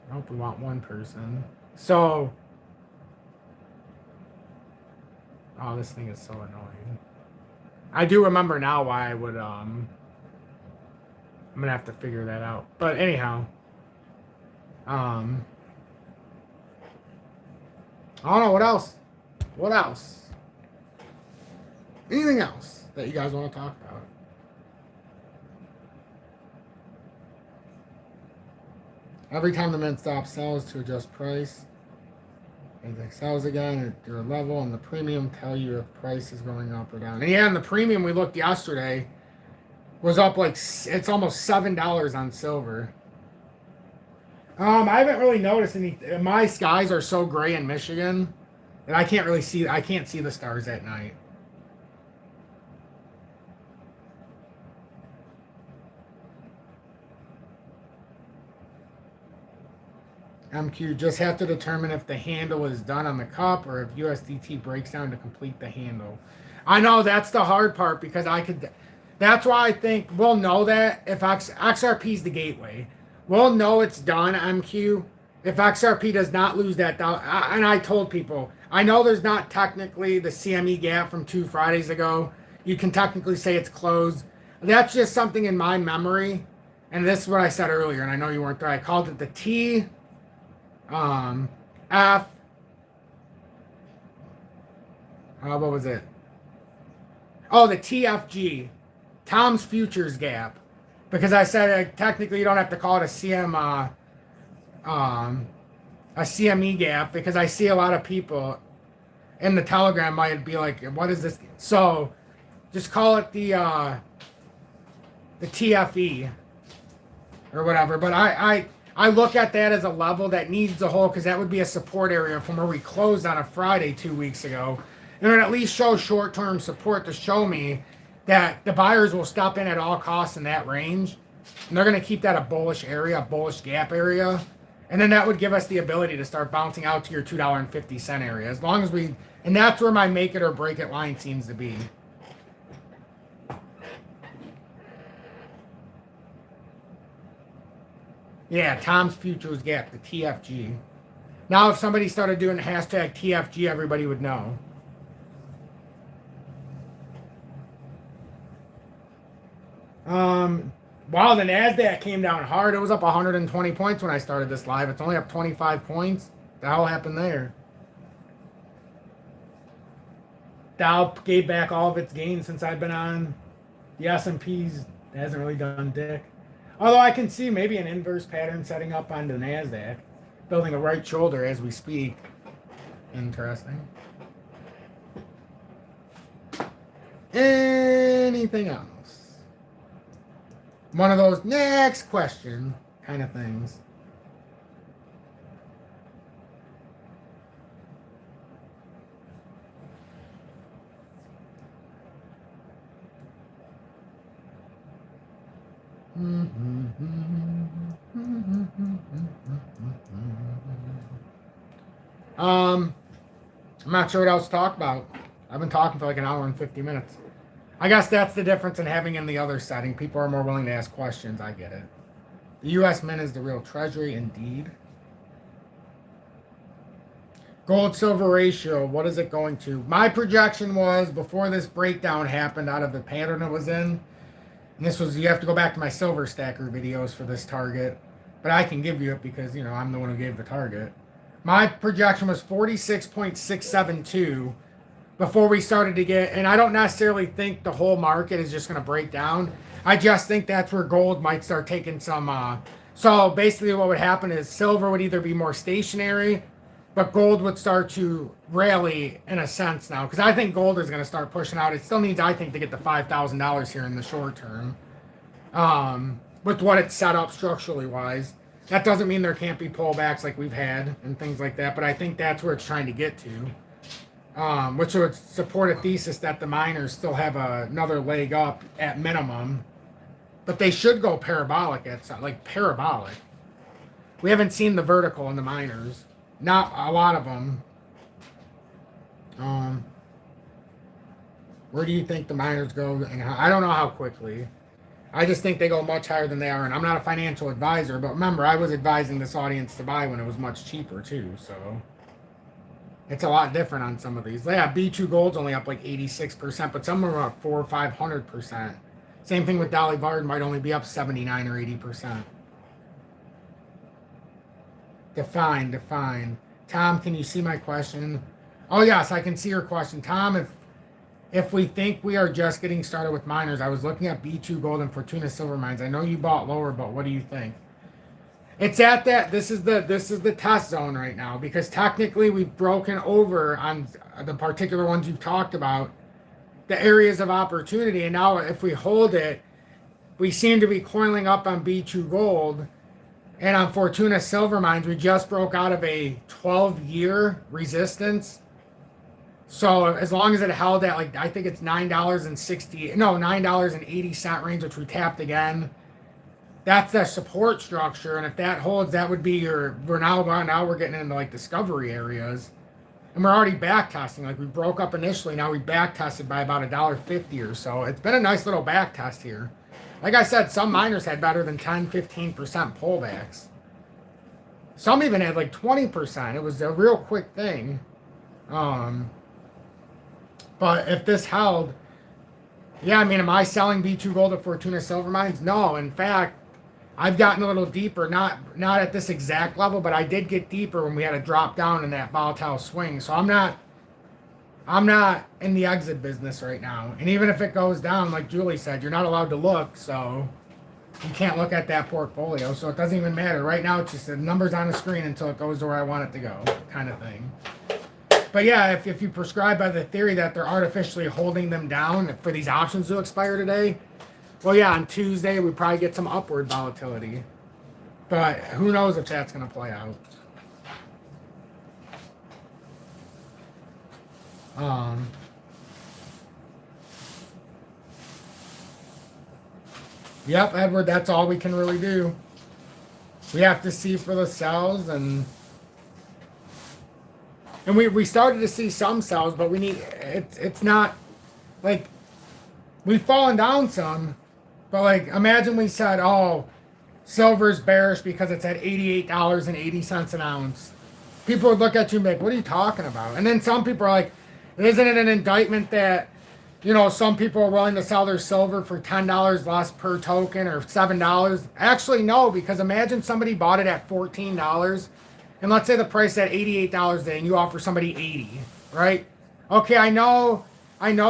I hope we want one person. So... Oh, this thing is so annoying. I do remember now why I would, I'm gonna have to figure that out. But anyhow. I don't know, what else? What else? Anything else that you guys want to talk about? Every time the mint stops sells to adjust price. And it sells again at your level, and the premium tell you if price is going up or down. And yeah, and the premium we looked yesterday was up like it's almost $7 on silver. I haven't really noticed any. My skies are so gray in Michigan that I can't really see. I can't see the stars at night. MQ just have to determine if the handle is done on the cup or if USDT breaks down to complete the handle. I know that's the hard part because that's why I think we'll know that if XRP is the gateway. We'll know it's done, MQ, if XRP does not lose that down. And I told people, I know there's not technically the CME gap from 2 Fridays ago. You can technically say it's closed. That's just something in my memory. And this is what I said earlier, and I know you weren't there. I called it the T... what was it? Oh, the TFG, Tom's Futures Gap, because I said technically you don't have to call it a CME gap because I see a lot of people in the Telegram might be like, what is this? So just call it the TFE or whatever. But I look at that as a level that needs a hole because that would be a support area from where we closed on a Friday 2 weeks ago. It would at least show short-term support to show me that the buyers will stop in at all costs in that range. And they're going to keep that a bullish area, a bullish gap area. And then that would give us the ability to start bouncing out to your $2.50 area. As long as and that's where my make it or break it line seems to be. Yeah, Tom's Futures Gap, the TFG. Now, if somebody started doing hashtag TFG, everybody would know. Wow, the NASDAQ came down hard. It was up 120 points when I started this live. It's only up 25 points. The hell happened there? Dow gave back all of its gains since I've been on. The S&P's hasn't really done dick. Although I can see maybe an inverse pattern setting up on the NASDAQ. Building a right shoulder as we speak. Interesting. Anything else? One of those next question kind of things. I'm not sure what else to talk about. I've been talking for like an hour and 50 minutes. I guess that's the difference in having in the other setting. People are more willing to ask questions. I get it. The U.S. Mint is the real treasury, indeed. Gold-silver ratio, what is it going to? My projection was, before this breakdown happened out of the pattern it was in, and this was, you have to go back to my silver stacker videos for this target, but I can give you it because, you know, I'm the one who gave the target. My projection was 46.672 before we started to get, and I don't necessarily think the whole market is just going to break down. I just think that's where gold might start taking some, so basically what would happen is silver would either be more stationary, but gold would start to rally in a sense now, because I think gold is going to start pushing out. It still needs, I think, to get to $5,000 here in the short term, with what it's set up structurally wise. That doesn't mean there can't be pullbacks like we've had and things like that, but I think that's where it's trying to get to, which would support a thesis that the miners still have another leg up at minimum, but they should go parabolic like parabolic. We haven't seen the vertical in the miners, not a lot of them. Where do you think the miners go? And I don't know how quickly. I just think they go much higher than they are, and I'm not a financial advisor, but remember, I was advising this audience to buy when it was much cheaper, too, so it's a lot different on some of these. Yeah, B2 Gold's only up like 86%, but some of them are up 400 or 500%. Same thing with Dolly Varden, might only be up 79 or 80%. Define. Tom, can you see my question? Oh, yes, I can see your question. Tom, if we think we are just getting started with miners, I was looking at B2 Gold and Fortuna Silver Mines. I know you bought lower, but what do you think? It's at that. This is the test zone right now, because technically we've broken over on the particular ones you've talked about, the areas of opportunity, and now if we hold it, we seem to be coiling up on B2 Gold, and on Fortuna Silver Mines we just broke out of a 12-year resistance. So as long as it held at, like, I think it's $9.80 range, which we tapped again. That's the support structure, and if that holds, that would be now we're getting into like discovery areas, and we're already back testing. Like, we broke up initially, now we back tested by about $1.50 or so. It's been a nice little back test here. Like I said, some miners had better than 10-15% pullbacks. Some even had like 20%. It was a real quick thing. But if this held, yeah, I mean, am I selling B2 Gold at Fortuna Silver Mines? No, in fact, I've gotten a little deeper, not at this exact level, but I did get deeper when we had a drop down in that volatile swing. So I'm not in the exit business right now. And even if it goes down, like Julie said, you're not allowed to look, so you can't look at that portfolio. So it doesn't even matter. Right now, it's just the numbers on the screen until it goes to where I want it to go, kind of thing. But yeah, if you prescribe by the theory that they're artificially holding them down for these options to expire today, well, yeah, on Tuesday we probably get some upward volatility. But who knows if that's going to play out. Yep, Edward, that's all we can really do. We have to see for the sells, and we started to see some sells, but we need, it's not, like, we've fallen down some, but like, imagine we said, oh, silver's bearish because it's at $88.80 an ounce. People would look at you and be like, what are you talking about? And then some people are like, isn't it an indictment that You know, some people are willing to sell their silver for $10 less per token or $7. Actually, no, because imagine somebody bought it at $14, and let's say the price is at $88 a day, and you offer somebody 80, right? Okay, I know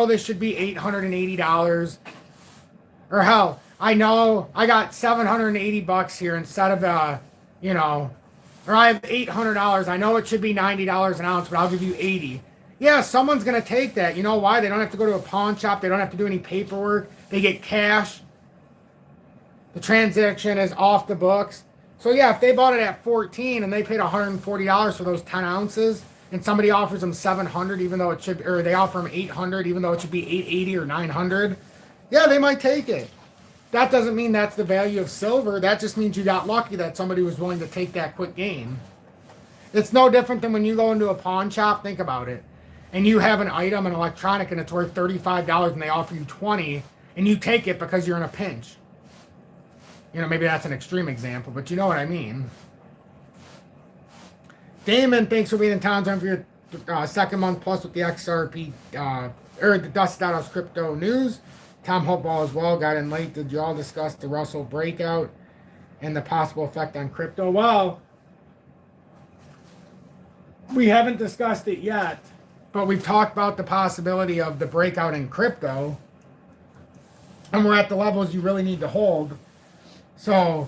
this should be $880, or hell, I know I got $780 here instead of you know, or I have $800. I know it should be $90 an ounce, but I'll give you 80. Yeah, someone's going to take that. You know why? They don't have to go to a pawn shop. They don't have to do any paperwork. They get cash. The transaction is off the books. So yeah, if they bought it at 14 and they paid $140 for those 10 ounces, and somebody offers them 700 even though it should, or they offer them 800 even though it should be 880 or 900, yeah, they might take it. That doesn't mean that's the value of silver. That just means you got lucky that somebody was willing to take that quick gain. It's no different than when you go into a pawn shop. Think about it. And you have an item, an electronic, and it's worth $35 and they offer you 20, and you take it because you're in a pinch. You know, maybe that's an extreme example, but you know what I mean. Damon, thanks for being in town for your second month plus with the XRP, or the Dust Status crypto news. Tom Hopeball as well got in late. Did you all discuss the Russell breakout and the possible effect on crypto? Well, we haven't discussed it yet, but we've talked about the possibility of the breakout in crypto, and we're at the levels you really need to hold. So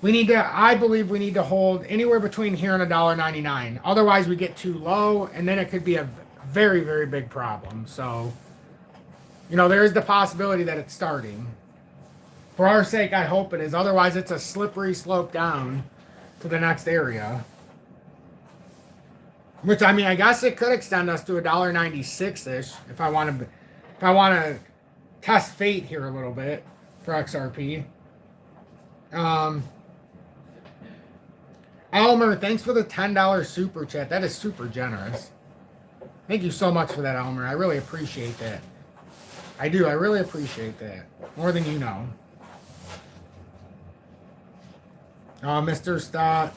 we need to, I believe we need to hold anywhere between here and $1.99. Otherwise we get too low, and then it could be a very, very big problem. So, you know, there is the possibility that it's starting. For our sake, I hope it is. Otherwise, it's a slippery slope down to the next area. Which, I mean, I guess it could extend us to $1.96-ish if I want to test fate here a little bit for XRP. Elmer, thanks for the $10 super chat. That is super generous. Thank you so much for that, Elmer. I really appreciate that. I do. I really appreciate that. More than you know. Mr. Stott,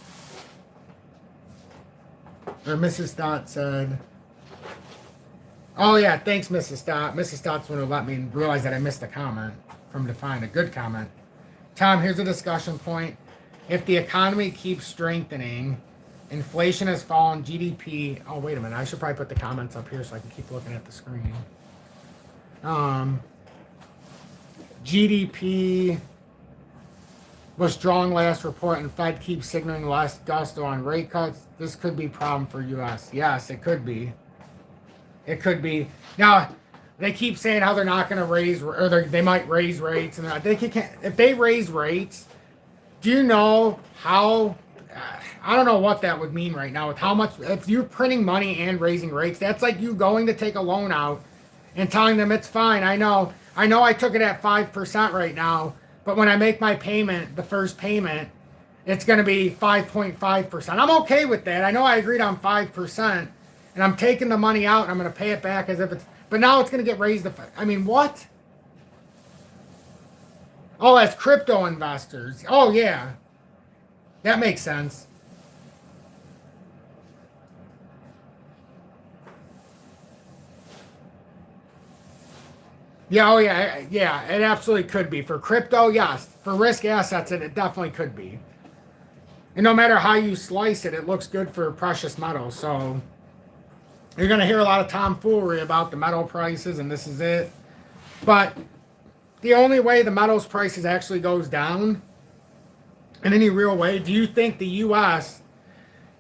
or Mrs. Stott said, oh yeah, thanks Mrs. Stott. Mrs. Stott's one who let me realize that I missed a comment from Define, a good comment. Tom, here's a discussion point. If the economy keeps strengthening, inflation has fallen, GDP... Oh, wait a minute. I should probably put the comments up here so I can keep looking at the screen. GDP was strong last report, and Fed keeps signaling less gusto on rate cuts. This could be a problem for U.S. Yes, it could be. It could be. Now, they keep saying how they're not going to raise, or they might raise rates, and they can't. If they raise rates, do you know how? I don't know what that would mean right now. With how much, if you're printing money and raising rates, that's like you going to take a loan out and telling them it's fine. I know I took it at 5% right now, but when I make my payment, the first payment, it's going to be 5.5%. I'm okay with that. I know I agreed on 5%, and I'm taking the money out and I'm going to pay it back as if it's, but now it's going to get raised to, I mean, what? Oh, as crypto investors. Oh, yeah. That makes sense. Yeah, oh yeah, yeah, it absolutely could be. For crypto, yes. For risk assets, it definitely could be. And no matter how you slice it, it looks good for precious metals. So you're going to hear a lot of tomfoolery about the metal prices, and this is it. But the only way the metals prices actually goes down in any real way, do you think the U.S.,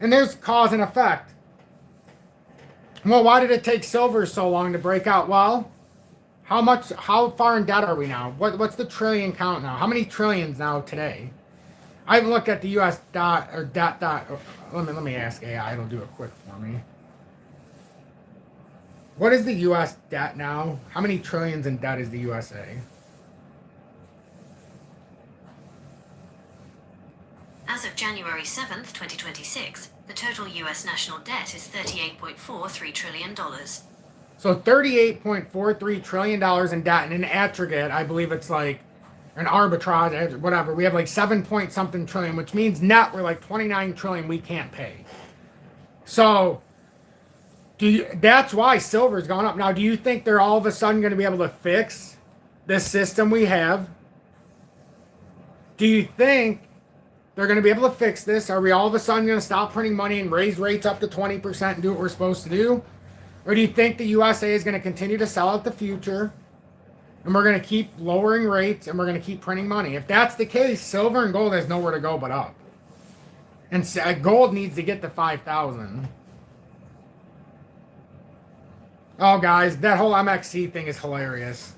and there's cause and effect. Well, why did it take silver so long to break out? Well, how far in debt are we now? What's the trillion count now? How many trillions now today? I haven't looked at the U.S. dot or dot. Let me ask AI. It'll do it quick for me. What is the U.S. debt now? How many trillions in debt is the USA? As of January 7th, 2026, the total U.S. national debt is $38.43 trillion. So $38.43 trillion in debt, and in aggregate, I believe it's like an arbitrage, whatever. We have like 7 point something trillion, which means net we're like 29 trillion we can't pay. So That's why silver's gone up. Now, do you think they're all of a sudden going to be able to fix this system we have? Do you think they're going to be able to fix this? Are we all of a sudden going to stop printing money and raise rates up to 20% and do what we're supposed to do? Or do you think the USA is going to continue to sell out the future and we're going to keep lowering rates and we're going to keep printing money? If that's the case, silver and gold has nowhere to go but up. And gold needs to get to 5,000. Oh, guys, that whole MXC thing is hilarious.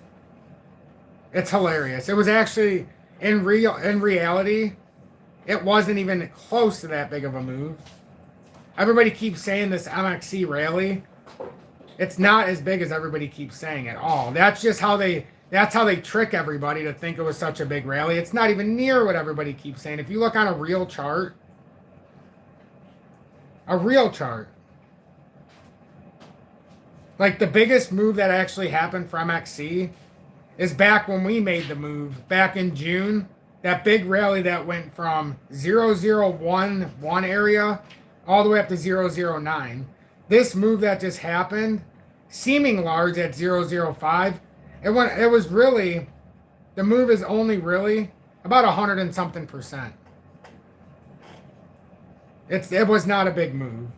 It's hilarious. It was actually, in reality, it wasn't even close to that big of a move. Everybody keeps saying this MXC rally. It's not as big as everybody keeps saying at all. That's how they trick everybody to think it was such a big rally. It's not even near what everybody keeps saying. If you look on a real chart, like the biggest move that actually happened for MXC is back when we made the move back in June. That big rally that went from 0011 area all the way up to 009. This move that just happened, seeming large at 005, it was really, the move is only really about 100 and something percent. It was not a big move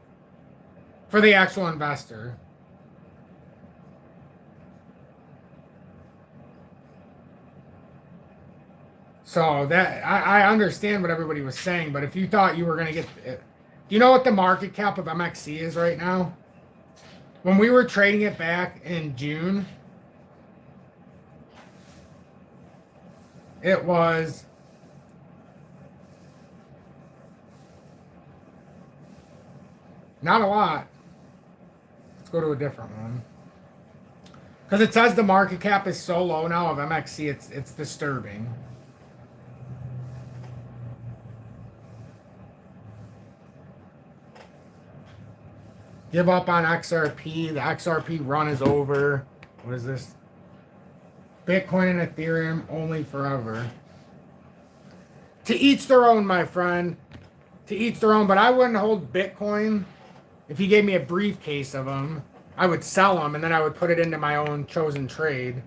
for the actual investor. So that I understand what everybody was saying, but if you thought you were going to get, do you know what the market cap of MXC is right now? When we were trading it back in June, it was not a lot. Let's go to a different one. Because it says the market cap is so low now of MXC, it's disturbing. Give up on XRP. The XRP run is over. What is this? Bitcoin and Ethereum only forever. To each their own, my friend. To each their own. But I wouldn't hold Bitcoin. If you gave me a briefcase of them, I would sell them and then I would put it into my own chosen trade.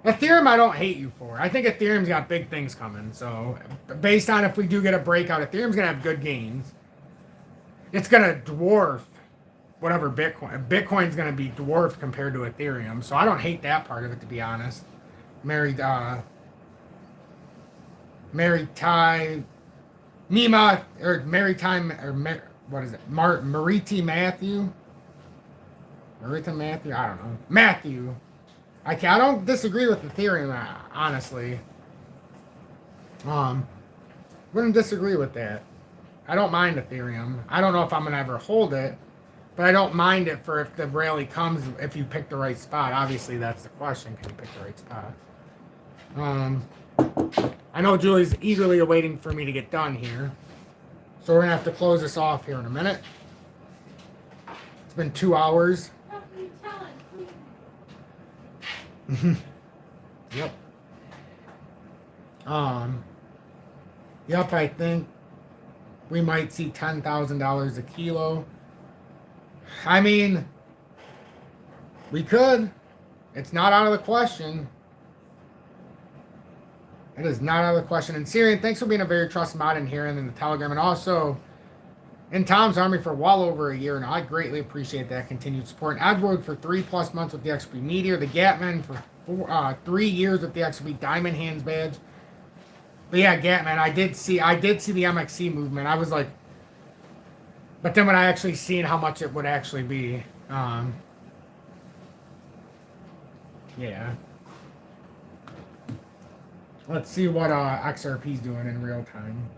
Ethereum, I don't hate you for. I think Ethereum's got big things coming. So, based on if we do get a breakout, Ethereum's going to have good gains. It's going to dwarf whatever Bitcoin's going to be dwarfed compared to Ethereum. So I don't hate that part of it, to be honest. Mary Ty, Mima, or Mary Time, or what is it? Mariti Matthew? Marita Matthew? I don't know. Matthew. I don't disagree with Ethereum, honestly. Wouldn't disagree with that. I don't mind Ethereum. I don't know if I'm going to ever hold it. But I don't mind it for if the rally comes, if you pick the right spot. Obviously, that's the question. Can you pick the right spot? I know Julie's eagerly awaiting for me to get done here. So we're going to have to close this off here in a minute. It's been 2 hours. Yep. Yep, I think we might see $10,000 a kilo. I mean, we could. It's not out of the question. It is not out of the question. And Syrian, thanks for being a very trusted mod in here and in the Telegram. And also in Tom's Army for well over a year. And I greatly appreciate that continued support. And Edward for 3+ months with the XP Meteor. The Gatman for 3 years with the XP Diamond Hands badge. But yeah, Gatman, I did see the MXC movement. I was like, but then when I actually seen how much it would actually be, yeah. Let's see what XRP's doing in real time.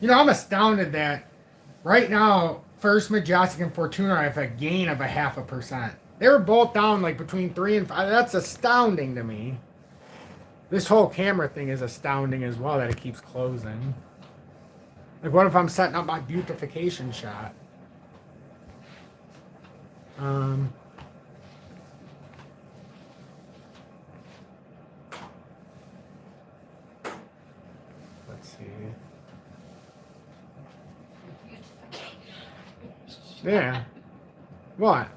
You know, I'm astounded that right now, First Majestic and Fortuna have a gain of 0.5%. They were both down like between 3 and 5. That's astounding to me. This whole camera thing is astounding as well that it keeps closing. Like, what if I'm setting up my beautification shot? Yeah. What?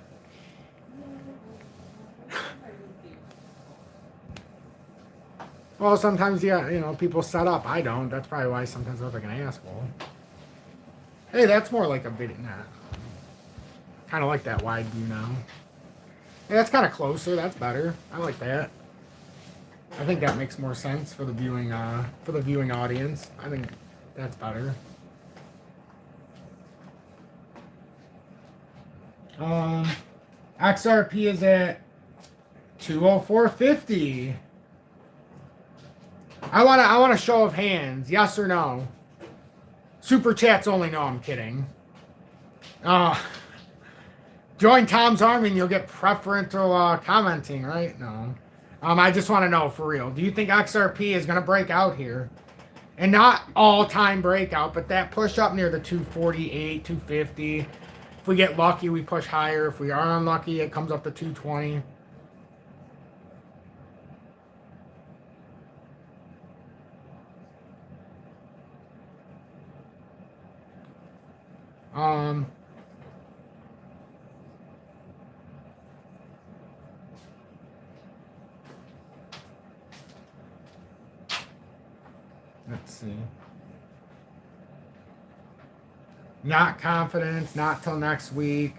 Well, sometimes, yeah, you know, people set up. I don't. That's probably why sometimes I look like an asshole. Hey, that's more like a video. Nah. Kind of like that wide view now. Yeah, that's kind of closer. That's better. I like that. I think that makes more sense for the viewing audience. I think that's better. XRP is at 204.50. I want a show of hands. Yes or no? Super chats only. No, I'm kidding. Join Tom's army and you'll get preferential commenting, right? No. I just want to know for real. Do you think XRP is going to break out here? And not all-time breakout, but that push up near the 248, 250. If we get lucky, we push higher. If we are unlucky, it comes up to 220. Let's see. Not confident. Not till next week.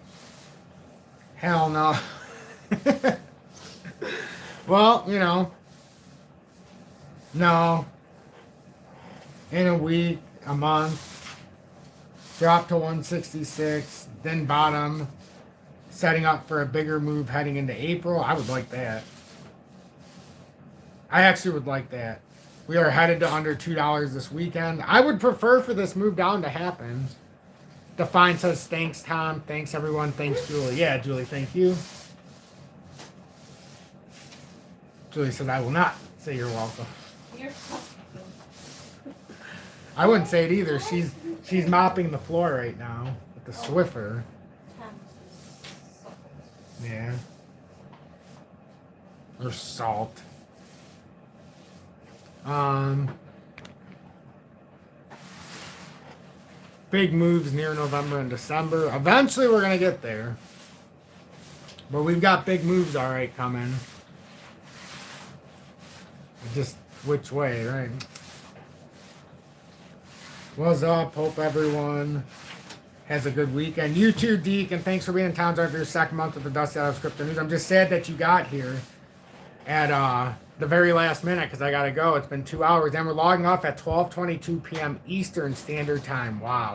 Hell no. Well, you know. No. In a week, a month. Drop to 166. Then bottom. Setting up for a bigger move heading into April. I would like that. I actually would like that. We are headed to under $2 this weekend. I would prefer for this move down to happen. Define says, thanks, Tom. Thanks, everyone. Thanks, Julie. Yeah, Julie, thank you. Julie says, I will not say you're welcome. I wouldn't say it either. She's mopping the floor right now with the Swiffer. Yeah. Or salt. Big moves near November and December. Eventually we're going to get there. But we've got big moves alright coming. Just which way, right? What's up? Hope everyone has a good weekend. You too, Deke, and thanks for being in town for your second month of the Dusty Out of Crypto News. I'm just sad that you got here at the very last minute because I got to go. It's been 2 hours, and we're logging off at 12:22 p.m. Eastern Standard Time. Wow.